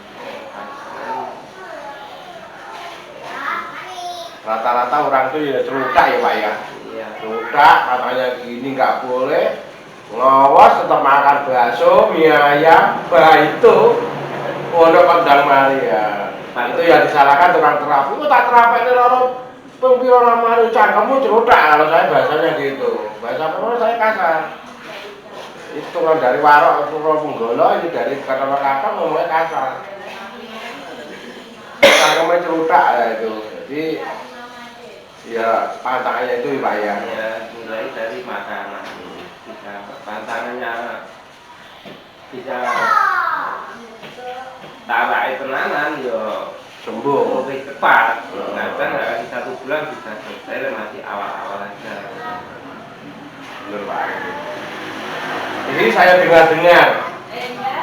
Rata-rata orang itu ya cerutak ya Pak ya. Iya. Cerutak katanya gini nggak boleh. Ngawas tetap makan bakso, mie ayam, itu pondok Kendang Maria. Itu yang disalahkan tukang terapi. Oh tak terapi ini loro pempiro ramai cangkemmu cerutak kalau saya bahasanya gitu. Bahasa apa saya kasar. Itu kan dari warok Puro Punggolo, ini dari kata-kata ngomongnya kasar. Cangkemnya cerutak ya itu. Jadi ya pantangannya itu Pak ya. Ya, mulai dari makanan. Pantangannya bisa tarik tenanan yo Sembuh. lebih cepat. Kadang nggak 1 bulan bisa selesai, masih awal-awal aja. Bener Pak. Ini saya dengar-dengar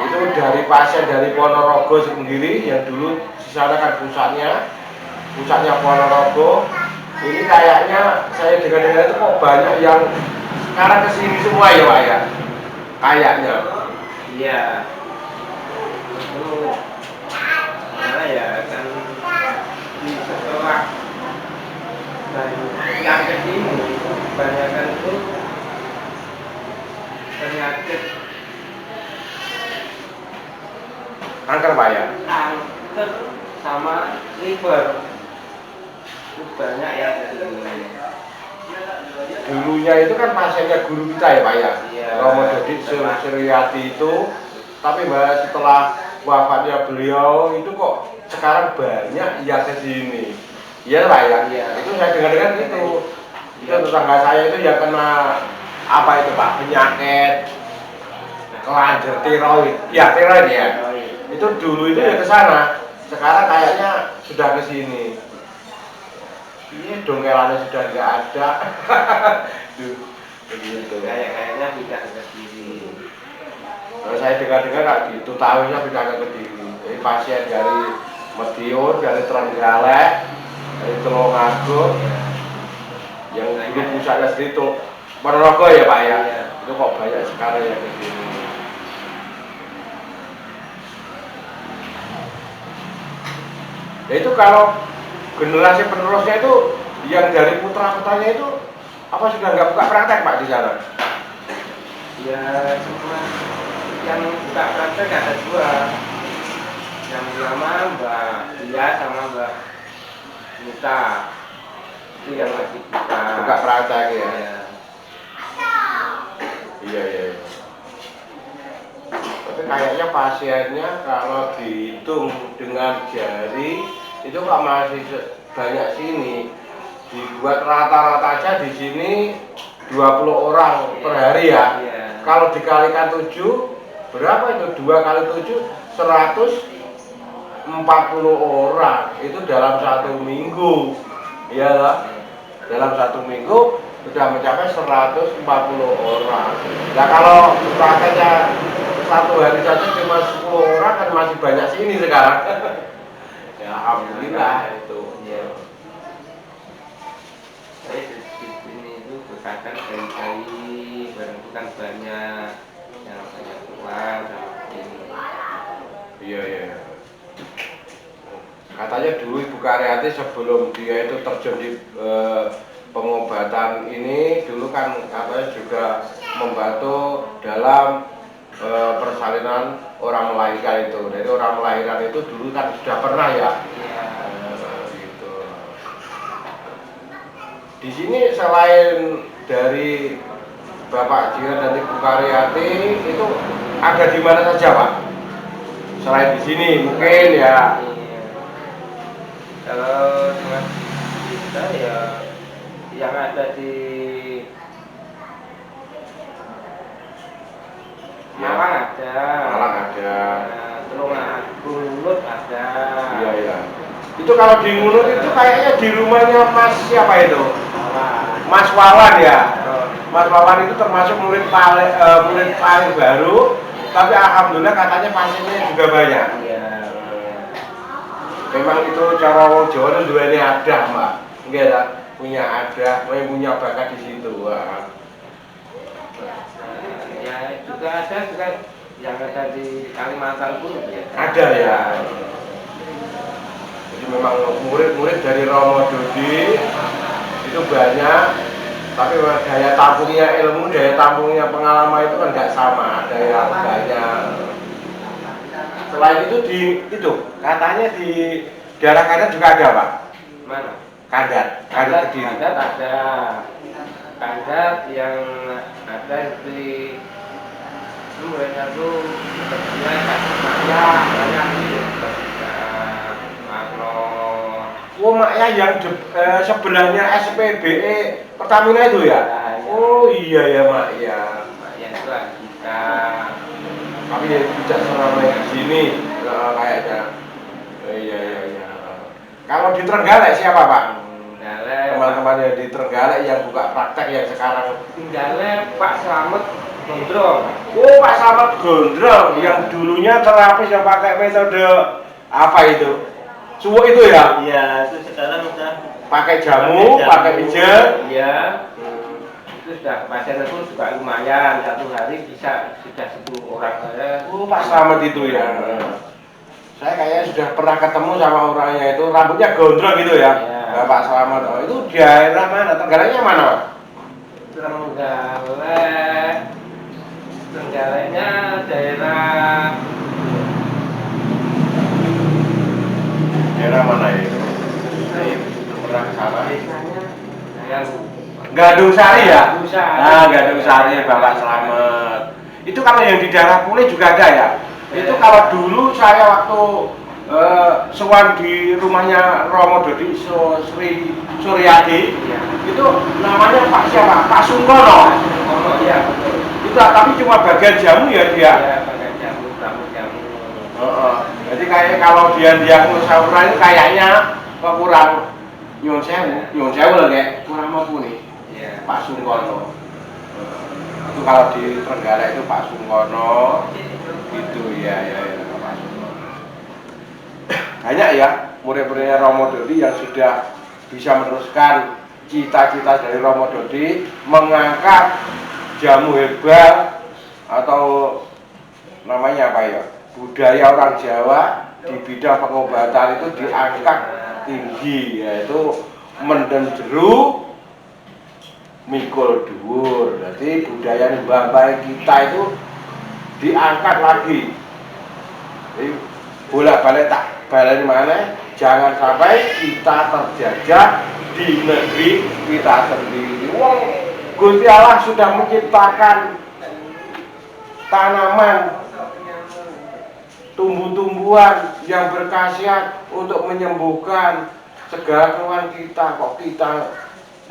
itu dari pasien dari Ponorogo sendiri yang dulu di sana kan pusatnya Ponorogo. Ini kayaknya saya dengar-dengar itu kok banyak yang sekarang kesini semua ya Pak ya, kayaknya. Iya. Itu karena ya kan setelah yang kesini kebanyakan itu penyakit Kanker Pak ya. kanker sama liver itu banyak yang kesini. Dulunya itu kan pasiennya guru kita ya Pak ya, Iya. Romo Dodit Suryati itu. Tapi Mbak setelah wafatnya beliau itu kok sekarang banyak yang kesini. Iya Pak ya. Iya. Itu saya dengar-dengar gitu. Itu tetangga saya itu ya kena apa itu Pak, penyakit kelenjar tiroid. Ya tiroid ya. Itu dulu itu ya ke sana. Sekarang kayaknya sudah ke sini. Iya dongkelannya sudah nggak ada. Begitu. Kayaknya tidak ke sini. Kalau saya dengar-dengar kayak gitu, tahunya pindah ke Kediri. Jadi pasien dari Madiun, dari Trenggalek, dari Tulungagung, yang dulu pusatnya situ Ponorogo ya Pak ya. Itu kok banyak sekarang yang ke sini. Ya itu kalau generasi penerusnya itu yang dari putra-putranya itu apa sudah nggak buka praktek Pak di sana? Ya cuma yang buka praktek ada dua. Yang pertama Mbak Dia sama Mbak Nita. Itu yang masih Buka praktek ya. Ya. Iya. Tapi kayaknya pasiennya kalau dihitung dengan jari itu kok masih banyak sini. Dibuat rata-rata aja di sini 20 orang per hari ya. Iya. Kalau dikalikan 7 berapa itu? 2 kali 7 140 orang itu dalam 1 minggu. Iya lah. Dalam 1 minggu sudah mencapai 140 orang. Nah kalau prakteknya 1 hari saja cuma 10 orang kan masih banyak sini sekarang. Ya alhamdulillah itu. Ya. Saya di sini itu berkaitan dari barang itu kan banyak yang banyak uang sama ini. Iya. Katanya dulu Ibu Karyati sebelum dia itu terjun di pengobatan ini dulu kan katanya juga membantu dalam persalinan orang melahirkan itu. Jadi orang melahirkan itu dulu kan sudah pernah ya. Gitu. Di sini selain dari Bapak Jiran dan Ibu Karyati itu ada di mana saja Pak? Selain di sini mungkin ya. Kalau dengan kita ya yang ada di Malang ada. Tulungagung ada. Iya. Itu kalau di Ngunut itu kayaknya di rumahnya Mas siapa itu? Mas Wawan ya. Mas Wawan itu termasuk murid paling baru, tapi alhamdulillah katanya pasiennya juga banyak. Iya. Memang itu cara wong Jawa itu duweni adah, Mbak. Nggih ta? Punya adah, punya bakat di situ. Ya juga ada juga yang ada di Kalimantan pun ya. Ada ya. Jadi memang murid-murid dari Romo Dodi itu banyak, tapi memang daya tampungnya ilmu, daya tampungnya pengalaman itu kan nggak sama, ada yang banyak. Selain itu katanya di daerah Kandat juga ada Pak? Mana? Kandat Kediri. Kandat ada. Kandat yang ada di mereka tuh sepertinya banyak Oh maknya yang sebelahnya SPBE Pertamina itu ya? Oh iya ya Mak ya. yang itu kita. Tapi ya tidak seramai di sini kayaknya. Iya. Kalau di Trenggalek siapa Pak? Teman-teman yang di Trenggalek yang buka praktek yang sekarang. Trenggalek Pak Slamet Gondrong. Oh Pak Slamet Gondrong yang dulunya terapis yang pakai metode apa itu? Suwuk itu ya? Iya, itu sekarang udah pakai jamu, pakai pijat. Iya. Itu sudah pasien itu juga lumayan, satu hari bisa sudah 10 orang saya. Oh Pak Slamet itu ya. Saya kayaknya sudah pernah ketemu sama orangnya itu, rambutnya gondrong gitu ya. Ya. Pak Slamet. Oh, itu di daerah mana? Trenggaleknya mana Pak? Trenggaleknya daerah mana itu? Saya belum pernah ke sana. yang Gadung Sari ya? Gadung Sari. Ah, Gadung Sari Bapak Slamet. Itu kalau yang di daerah Pule juga ada ya? Ya. Itu kalau dulu saya waktu sowan di rumahnya Romo Dodi Sri Suryadi, itu namanya Pak siapa? Pak Sungkono. Oh iya betul. Itu tapi cuma bagian jamu ya dia. Ya pakai jamu, jamu. Jadi kayak kalau dia sauran itu kayaknya kurang nyun sewu lah kayak kurang mampu nih. Iya. Pak Sungkono. Itu kalau di Trenggalek itu Pak Sungkono. Gitu ya Pak Sungkono. Banyak ya murid-muridnya Romo Dodi yang sudah bisa meneruskan cita-cita dari Romo Dodi mengangkat jamu herbal atau namanya apa ya, budaya orang Jawa di bidang pengobatan itu diangkat tinggi, yaitu menden jeruk mikul dhuwur. Jadi budaya mbah-mbah kita itu diangkat lagi. Jadi bolak-balik tak balik mana, jangan sampai kita terjajah di negeri kita sendiri. Wong Gusti Allah sudah menciptakan tanaman, tumbuh-tumbuhan yang berkhasiat untuk menyembuhkan segala keluhan kita, kok kita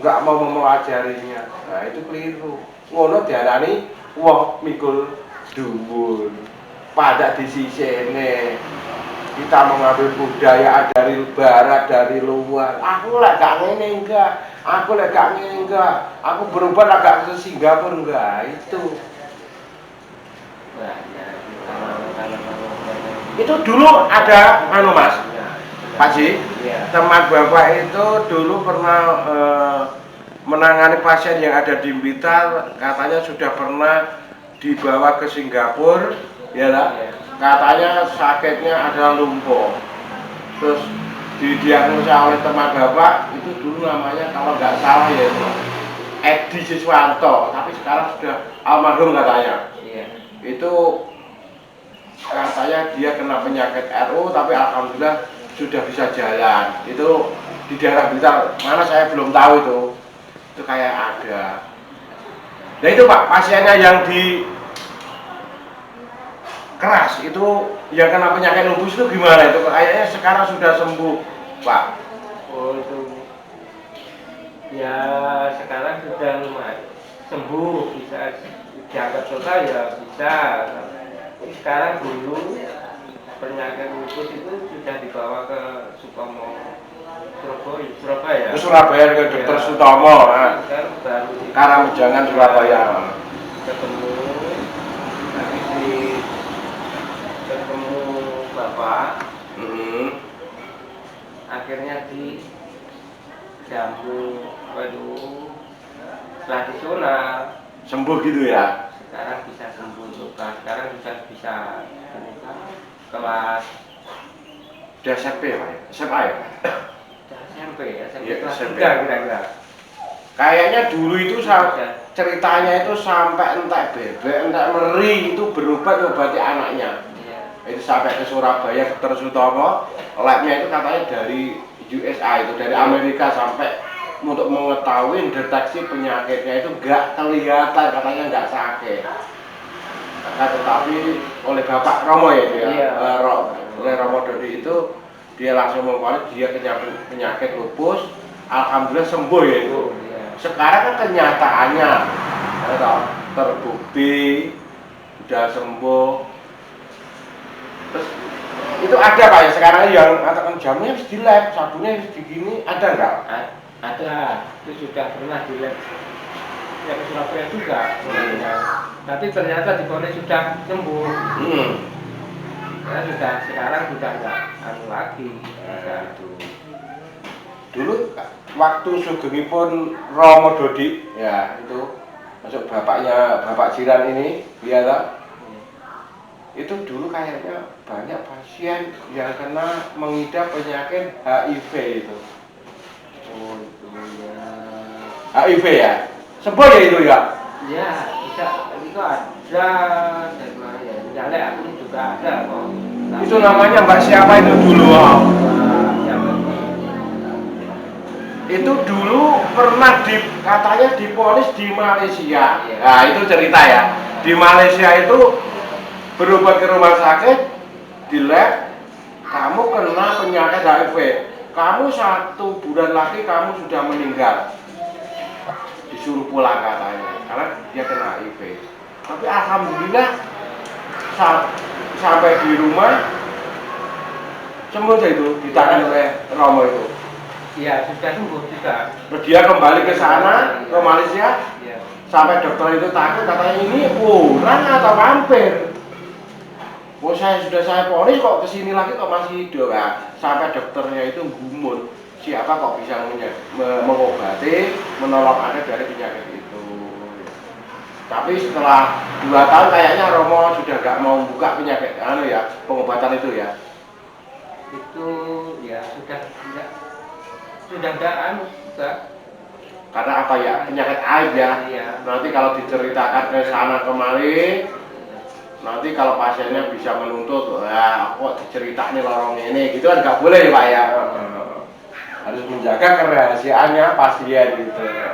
nggak mau mempelajarinya. Nah itu keliru. Ngono diarani wong mikul dhuwur. Pada di sisine kita mengambil budaya dari barat, dari luar. Aku lah gak ngene enggak, aku lah gak ngene enggak, aku berubah lah gak ke Singapura enggak, itu. Itu dulu ada Mas, Pak Ji, teman Bapak itu dulu pernah menangani pasien yang ada di Blitar, katanya sudah pernah dibawa ke Singapura, ya lah. Katanya sakitnya adalah lumpuh. Terus didiagnosa oleh teman Bapak itu dulu namanya kalau nggak salah ya Edi Siswanto, tapi sekarang sudah almarhum katanya. Itu katanya dia kena penyakit RU, tapi alhamdulillah sudah bisa jalan. Itu di daerah Blitar mana saya belum tahu itu kayak ada. Nah itu Pak, pasiennya yang di keras itu yang kena penyakit lupus itu gimana itu? Kayaknya sekarang sudah sembuh, Pak. Oh itu ya sekarang sudah lumayan sembuh, bisa dianggap total ya bisa. Sekarang dulu penyakit lupus itu sudah dibawa ke Sutomo Surabaya. Ke Surabaya ke Dokter Sutomo, Karangjangan Surabaya. Ketemu Bapak, akhirnya di jamu tradisional Sembuh gitu ya? sekarang bisa sembuh juga, sekarang bisa kelas Udah SMP ya Pak? SMA ya? SMP Ya, kelas SMP. 3 kira-kira. Kayaknya dulu itu ceritanya itu sampai entek bebek, entek meri itu berobat ngobati anaknya. Itu sampai ke Surabaya ke Dokter Sutomo, labnya itu katanya dari USA itu, dari Amerika, sampai untuk mengetahui deteksi penyakitnya itu nggak kelihatan, katanya nggak sakit. Nah, tetapi oleh Bapak Romo ya dia, oleh Romo Dodi itu dia langsung mengkuali dia penyakit lupus, alhamdulillah sembuh ya itu. Sekarang kan kenyataannya terbukti sudah sembuh. Terus itu ada Pak ya sekarang yang katakan jamunya harus di lab, sabunnya harus digini, ada nggak? Ada, itu sudah pernah di lab ya ke Surabaya juga. Tapi ternyata difonis sudah sembuh. Ya sudah, sekarang sudah nggak anu lagi. Itu. Dulu waktu sugengipun Romo Dodi, ya itu masuk bapaknya Bapak Jiran ini, dia lah. Itu dulu kayaknya banyak pasien yang kena mengidap penyakit HIV itu. Oh itu ya. HIV ya? Sembuh ya itu ya? Ya bisa, itu ada dari mana ya? Misalnya aku juga ada kok. Itu namanya Mbak siapa itu dulu? Itu dulu pernah katanya diponis di Malaysia. Nah itu cerita ya. Di Malaysia itu berobat ke rumah sakit, di lab, kamu kena penyakit HIV. Kamu 1 bulan lagi kamu sudah meninggal. Disuruh pulang katanya, karena dia kena HIV. Tapi alhamdulillah sampai di rumah sembuh itu, ditangani oleh Romo itu. Iya, sudah sembuh juga. Terus dia kembali ke sana, ke Malaysia. Iya. Sampai dokter itu takut, katanya ini orang atau vampir. Oh saya ponis kok kesini lagi kok masih hidup ya. Sampai dokternya itu gumun, siapa kok bisa mengobati, menolong Anda dari penyakit itu. Tapi setelah 2 tahun kayaknya Romo sudah nggak mau buka penyakit pengobatan itu ya. Itu ya sudah enggak enggak. Karena apa ya, penyakit aib ya. Iya. Nanti kalau diceritakan ke sana kemari, nanti kalau pasiennya bisa menuntut, ya kok diceritain lorong ini, gitu kan nggak boleh Pak ya. Harus menjaga kerahasiaannya pasien gitu. Ya.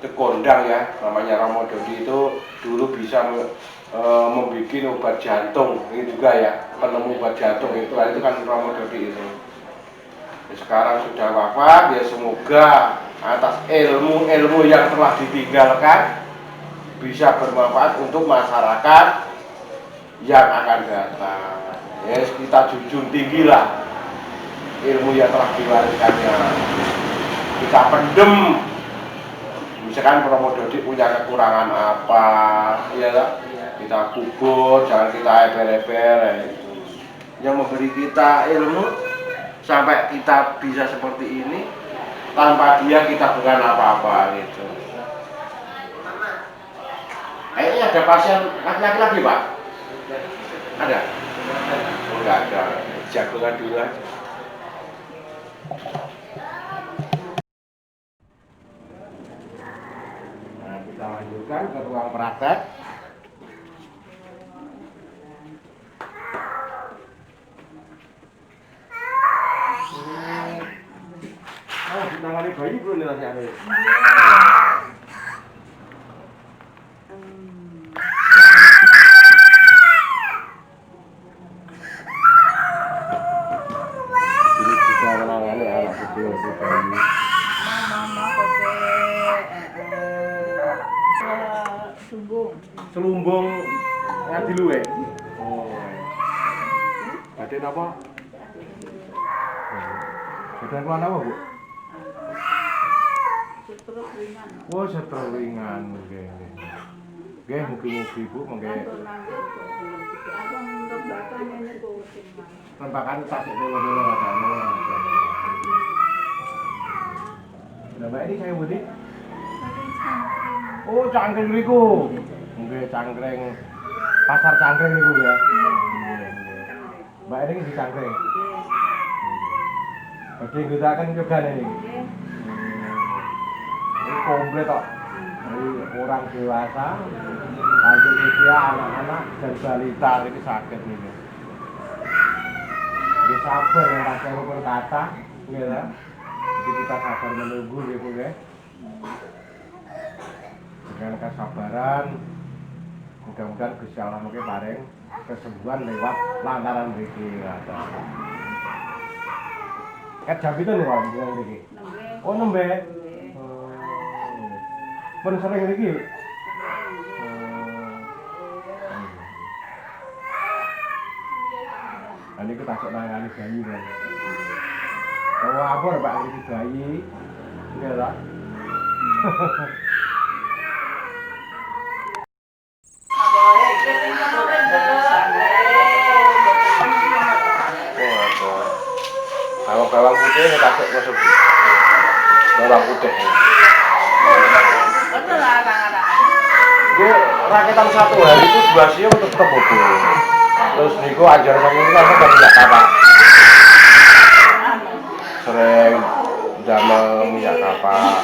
Itu kondang ya, namanya Romo Dodi itu dulu bisa membuat obat jantung, ini juga ya, penemu obat jantung itu kan Romo Dodi itu. Sekarang sudah wafat, ya semoga atas ilmu-ilmu yang telah ditinggalkan bisa bermanfaat untuk masyarakat yang akan datang. Ya kita junjung tinggilah ilmu yang telah diwariskannya. Kita pendem. Misalkan Romo Dodi punya kekurangan apa, ya kita kubur, jangan kita eber-eber. Yang memberi kita ilmu sampai kita bisa seperti ini, tanpa dia kita bukan apa-apa gitu. Kayaknya ada pasien laki-laki lagi Pak? Ada? Enggak ada, jagungan dulu aja. Nah, kita lanjutkan ke ruang praktek. Oh, ditangani bayi belum nih nasi ane? Ini juga menangani anak kecil di bayi. Selumbung ngadi luwe. Oh. Badan apa? Badan mana apa, Bu? Oh, stroke ringan. Nggih. Nggih, mugi-mugi Bu mengke. Rempakan tas itu lho katanya. Lah, Mbak ini saya budi. Oh, cangkring niku. Nggih, cangkring. Pasar cangkring niku ya. Nggih. Mbak ini di cangkring. Oke, kita akan coba ini. Ini komplit kok. Dari orang dewasa, lanjut usia anak-anak dan balita ini sakit ini. Jadi sabar yang pakai rukun kata, gitu. Jadi kita sabar menunggu gitu ya. Dengan kesabaran, mudah-mudahan Gusti Allah mungkin paring kesembuhan lewat lantaran begini. Jam itu nih Pak, bilang ini. Oh, nembe. Pun sering ini. Ini kita sok nangani bayi kan. Oh, apa Pak ini bayi? Enggak lah. Kalau bawang putih kita kasih masuk. Bawang putih. Dia rakitan 1 hari itu 2 siang tetap bobol. Terus niku ajar sama ini kan udah minyak kapak. Sering damel minyak kapak.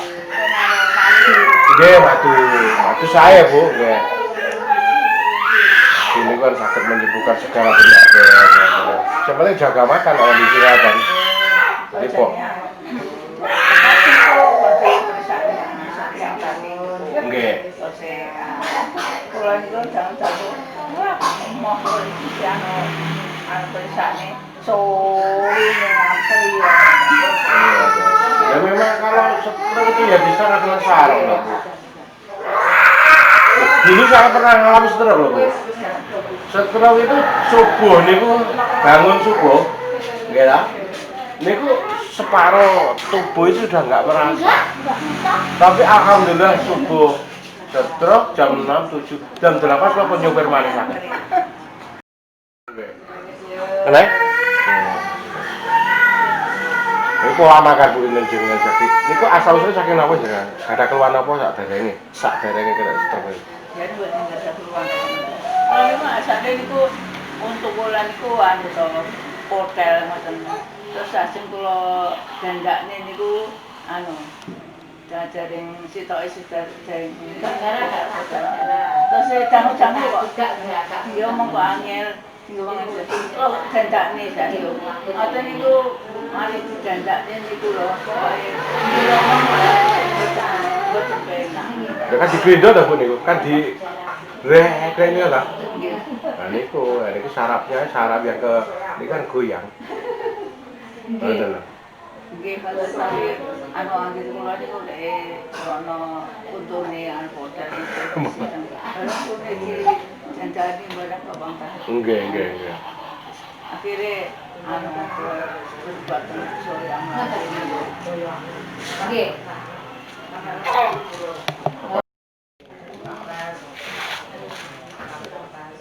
Nggih, madu saya Bu, nggih. Ini kan sakit menyembuhkan segala penyakit. Sebenarnya jaga makan kalau di sini kan. Jadi kok. Nggih. motor iki anu tulisane soli ngantri. Ya memang kalau stroke itu ya bisa karena saraf loh Bu. Dulu saya pernah ngalamin stroke loh Bu. Stroke itu subuh niku bangun subuh, nggih lah. Niku separuh tubuh itu sudah nggak merasa. Tapi alhamdulillah subuh stroke jam 6, 7, jam 8 kalau penyupir manis sakit. Kena? Ini pola makan Bu ini jenengan jadi. Niku asal usulnya saking apa jenengan? Ada keluhan apa sak darenge? Sak darenge kena stroke. Jadi buat tinggal satu ruang. Kalau memang asalnya itu untuk bulan itu anu to hotel macam. Terus asing kalau dandaknya niku anu jaring sitok jaring. Terus jamu-jamu kok dia mau kok angel. Oh, dandaknya saya. Atau niku mari dandaknya niku lho. Ya kan di Grindo dah Bu niku, kan di kayaknya lah. Nah niku sarafnya saraf yang ke ini kan goyang. Ada lah. Nggih, kalau tapi anu anggere kula niku nek ono untune anu hotel itu. Kalau iki janjane barang kok Bang. Enggak. Akhirnya anu berbuat sore amal. Nggih.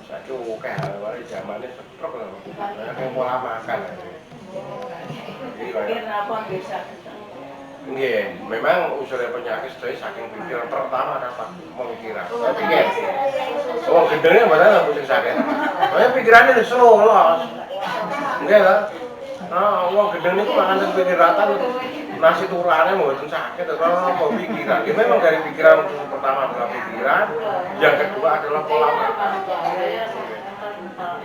Saiki oke awake zamane stroke lho. Kayak pola makan. Kenapa bisa? Nggih, memang usulnya penyakit stroke saking pikiran pertama adalah pemikiran. Tapi nggih. Oh, gendengnya padahal pusing sakit. Soalnya pikirannya wis lolos. Nggih lah. Nah, wong gendeng niku mangan sing pikiratan nasi turane mboten sakit kalau mau pikiran. Ya memang dari pikiran pertama adalah pikiran, yang kedua adalah pola makan.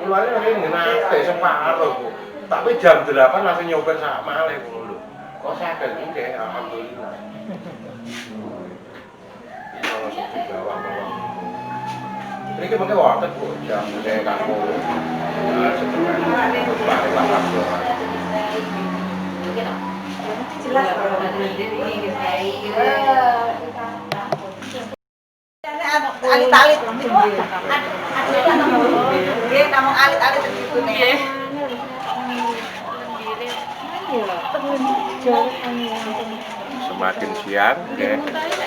Mulanya ini nate separuh Bu. Tapi jam 8 masih nyopir sak malih Bu lho. Kok sakit nggih, alhamdulillah. Ini langsung dibawa. Ini mungkin waktu Bu, jam saya kamu setelah balik lah Jelas alit-alit nggih kamu alit-alit itu nih semakin siang,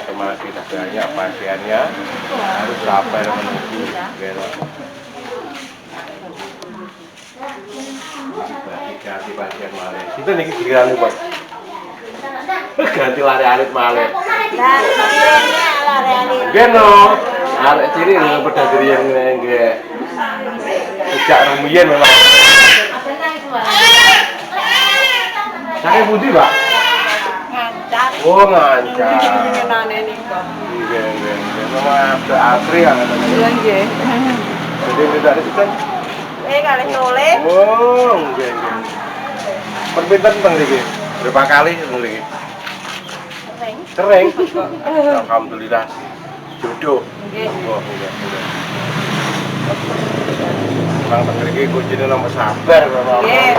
semakin banyak pasiennya harus sabar menunggu, ganti pasien malah. Itu nih giliran nih Pak. Ganti lari alit malah. Geno, arek ciri nih pada diri yang nggak sejak rumian memang. Sakit budi Pak. Oh ngancam. Iya. Memang ada antri kan katanya. Iya. Jadi tidak itu kan. kali sole. Oh, nggih. Perpinten teng niki. Berapa kali niki? Sering. Alhamdulillah. Jodoh. Nggih. Oh, iya. Bang teng niki kuncine nomor sabar karo. Nggih.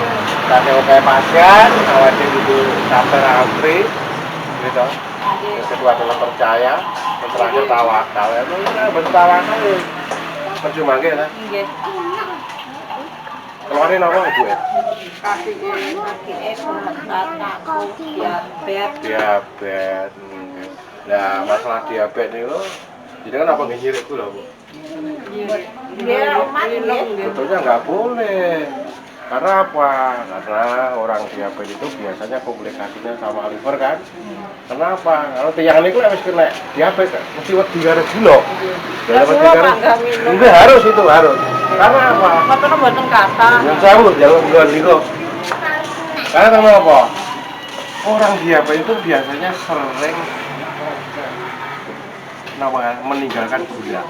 Kate oke pasien, awake kudu sabar antri. Gitu. Yang kedua adalah percaya, yang terakhir tawakal. Ya bertawakal percuma nggih lah. Nggih. Keluarin apa Bu ya? Kaki aku Diabetes. Nah, masalah diabetes niku jadi kan apa ngirit kula, Bu? Dia mati ya. Sebetulnya nggak boleh. Karena apa? Karena orang diabetes itu biasanya komplikasinya sama liver kan. Kenapa? Kalau tiang niku wis kena diabetes mesti wedi karo gula. Enggak harus itu harus. Karena apa? Mboten mboten kata. Yang jauh gula niku. Karena kenapa? Orang diabetes itu biasanya sering meninggalkan gula.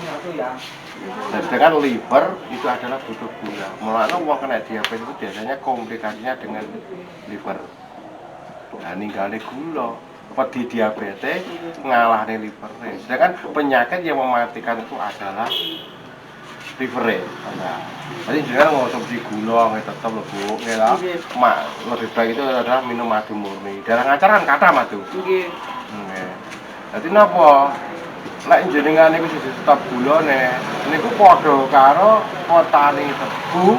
Dan sedangkan liver itu adalah butuh gula. Mulanya orang kena diabetes itu biasanya komplikasinya dengan liver. Nah, ninggalnya gula. Di diabetes ngalahnya liver. Sedangkan penyakit yang mematikan itu adalah livere. Nah, jadi jangan mengonsumsi gula nggih tetep lho Bu, nggih lah. Mak lebih baik itu adalah minum madu murni. Dalam acara kan kata madu. Nggih. Nggih. Dadi napa? Lek jenengan niku sing stop gulane, niku padha karo petani tebu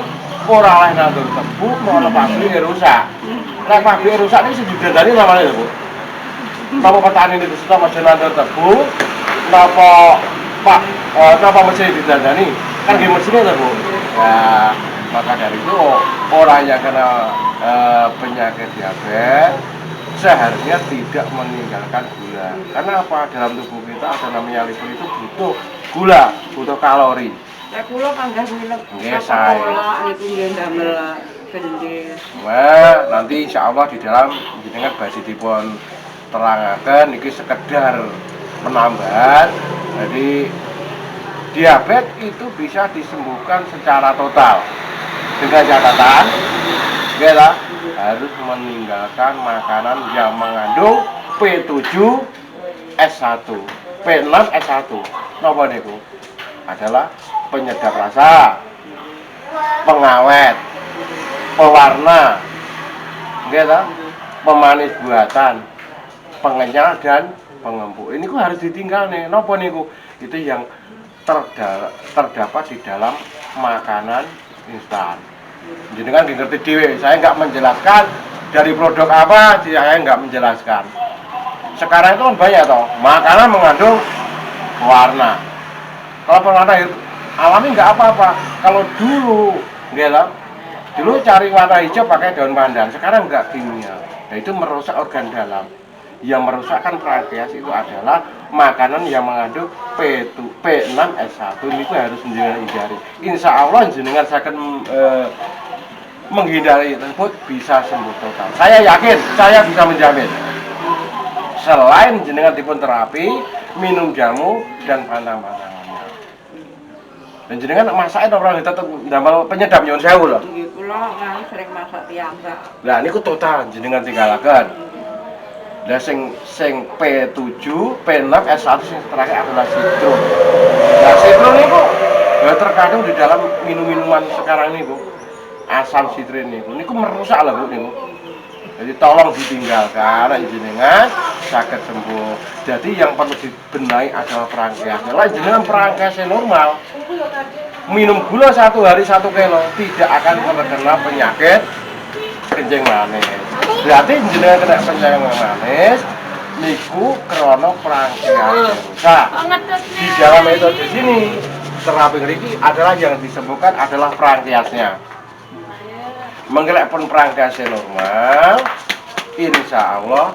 ora oleh nandur tebu, malah pabrike rusak. Lek pabrike rusak niku sing didandani namanya lho Bu. Napa petani niku stop aja nandur tebu, napa Pak, napa mesti didandani? Kan nggih mesine to Bu. Nah, maka dari itu orang yang kena penyakit diabetes seharusnya tidak meninggalkan gula. Karena apa? Dalam tubuh kita ada namanya liver itu butuh gula, butuh kalori. Ya kula panggah minum Nggih, saya. Coca-Cola niku nggih damel gendis. Wah, nanti insya Allah di dalam jenengan badhe dipun terangaken iki sekedar penambahan. Jadi diabetes itu bisa disembuhkan secara total dengan catatan kita harus meninggalkan makanan yang mengandung P7S1 P6S1 napa niku adalah penyedap rasa, pengawet, pewarna kita pemanis buatan, pengenyal dan pengempuk. Ini kok harus ditinggal nih. Napa niku? Itu yang terdapat di dalam makanan instan. Jadi kan ngerti dhewe, saya nggak menjelaskan dari produk apa, saya nggak menjelaskan. Sekarang itu kan banyak toh, makanan mengandung warna. Kalau pewarna alami nggak apa-apa. Kalau dulu, nggak dulu cari warna hijau pakai daun pandan, sekarang nggak kimia. Nah itu merusak organ dalam. Yang merusakkan pankreas itu adalah makanan yang mengandung P6S1 ini harus jenengan hindari. Insya Allah jenengan akan menghindari tersebut bisa sembuh total. Saya yakin, saya bisa menjamin. Selain jenengan dipun terapi, minum jamu dan pantang-pantangannya. Dan jenengan masaknya orang tetap damel penyedap nyuwun sewu lho. Nggih kula kan sering masak piyambak. Lah niku total jenengan tinggalaken. Lah sing P7, P6, S1 sing terakhir adalah sitrum. Nah, sitrum niku ya terkandung di dalam minum-minuman sekarang niku. Asam sitrin niku merusak lho Bu niku. Jadi tolong ditinggalkan jenengan saged sembuh. Jadi yang perlu dibenahi adalah pankreasnya. Lah jenengan pankreasnya normal. Minum gula 1 hari 1 kilo tidak akan terkena penyakit kencing manis. Berarti jenengan kena penyakit manis niku krana pankreas rusak. Di dalam metode sini terapi ngriki adalah yang disembuhkan adalah pankreasnya. Menggelek pun pankreasnya normal, insya Allah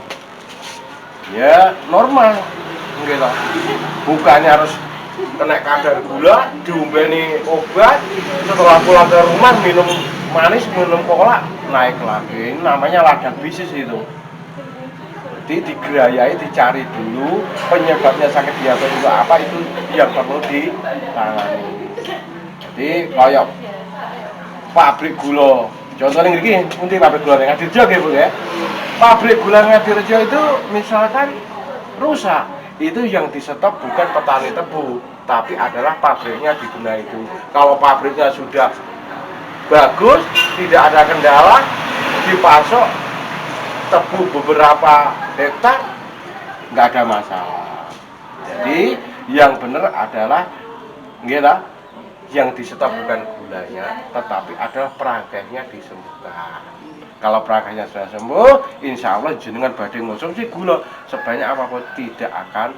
ya normal, gitu. Bukannya harus kena kadar gula, diombeni obat, setelah pulang ke rumah minum manis, minum cola, naik lagi. Ini namanya ladang bisnis itu. Jadi digerayai, dicari dulu penyebabnya sakit diabetes itu apa, itu yang perlu ditangani. Jadi kayak pabrik gula. Contohnya ini, untuk pabrik gula Ngadirjo gitu ya. Pabrik gula Ngadirjo itu misalkan rusak, itu yang disetop bukan petani tebu, tapi adalah pabriknya dibenahi itu. Kalau pabriknya sudah bagus, tidak ada kendala, dipasok tebu beberapa hektar, nggak ada masalah. Jadi yang benar adalah, gitu, yang disetop bukan gulanya, tetapi adalah pankreasnya disembuhkan. Kalau pankreasnya sudah sembuh, insya Allah jenengan badhe ngonsumsi gula sebanyak apapun tidak akan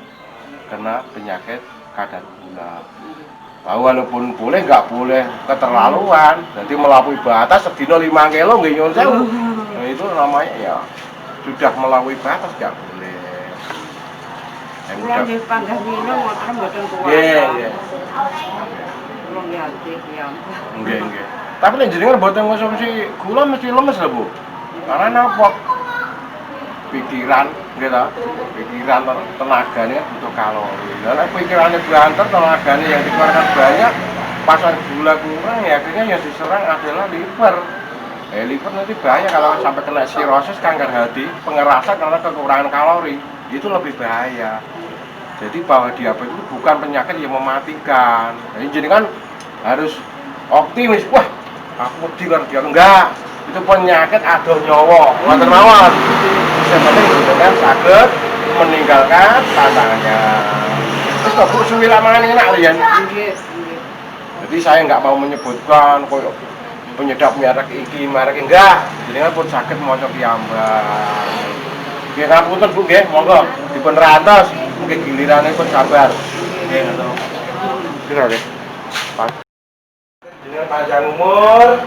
kena penyakit kadar gula. Walaupun boleh, nggak boleh keterlaluan. Jadi melampaui batas sedina 5 kilo nggih nyuwun sewu. Nah, itu namanya ya sudah melampaui batas, nggak boleh. Kula nggih panggah minum ngoten mboten kuat. Nggih. Nggih. Tapi nek jenengan mboten konsumsi gula mesti lemes lho, Bu. Karena napa? Pikiran, gitu. Pikiran tenaganya butuh kalori. Kalau pikirannya banter, tenaganya yang dikeluarkan banyak, pasar gula kurang, ya akhirnya yang diserang adalah liver. Liver nanti bahaya kalau sampai kena sirosis, kanker hati, pengerasan karena kekurangan kalori. Itu lebih bahaya. Jadi bahwa diabetes itu bukan penyakit yang mematikan. Jadi kan harus optimis. Wah, aku wedi kan dia enggak. Itu penyakit adoh nyawa. Ngoten mawon. Yang penting jenengan saged meninggalkan pasangannya. Terus kok Bu suwi lamangan enak lho ya. Jadi saya nggak mau menyebutkan koyo penyedap merek iki, merek enggak. Jenengan pun saged maca piyambak. Nggih ngapunten Bu nggih, monggo dipun rantos mungkin gilirane pun sabar. Nggih ngoten. Kira nggih. Jenengan panjang umur,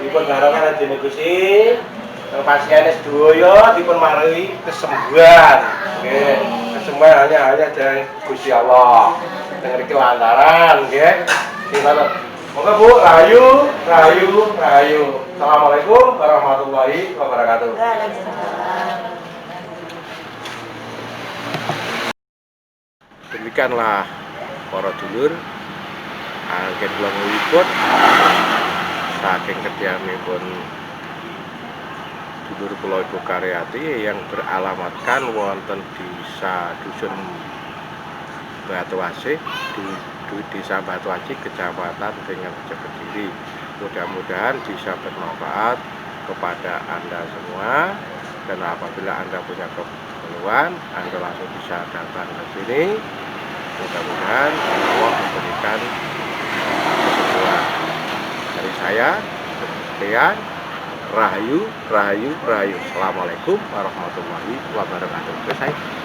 dipun barokah rajine Gusti. Pasien sedaya dipun maringi kesembuhan. Nggih, kesembuhan hanya dari Gusti Allah. Dengan iki lantaran nggih. Gimana? Moga Bu, rahayu, rahayu, rahayu. Assalamualaikum warahmatullahi wabarakatuh. Demikianlah para dulur anggen kula ngliput saking kediamanipun dulur kula Ibu Karyati yang beralamatkan wonten desa dusun Batuasih di Desa Batuasih Kecamatan Dengan Kediri. Mudah-mudahan bisa bermanfaat kepada Anda semua, dan apabila Anda punya keperluan Anda langsung bisa datang ke sini. Mudah-mudahan Allah memberikan kesembuhan. Dari saya sekian, rahayu, rahayu, rahayu. Assalamualaikum warahmatullahi wabarakatuh. Selesai.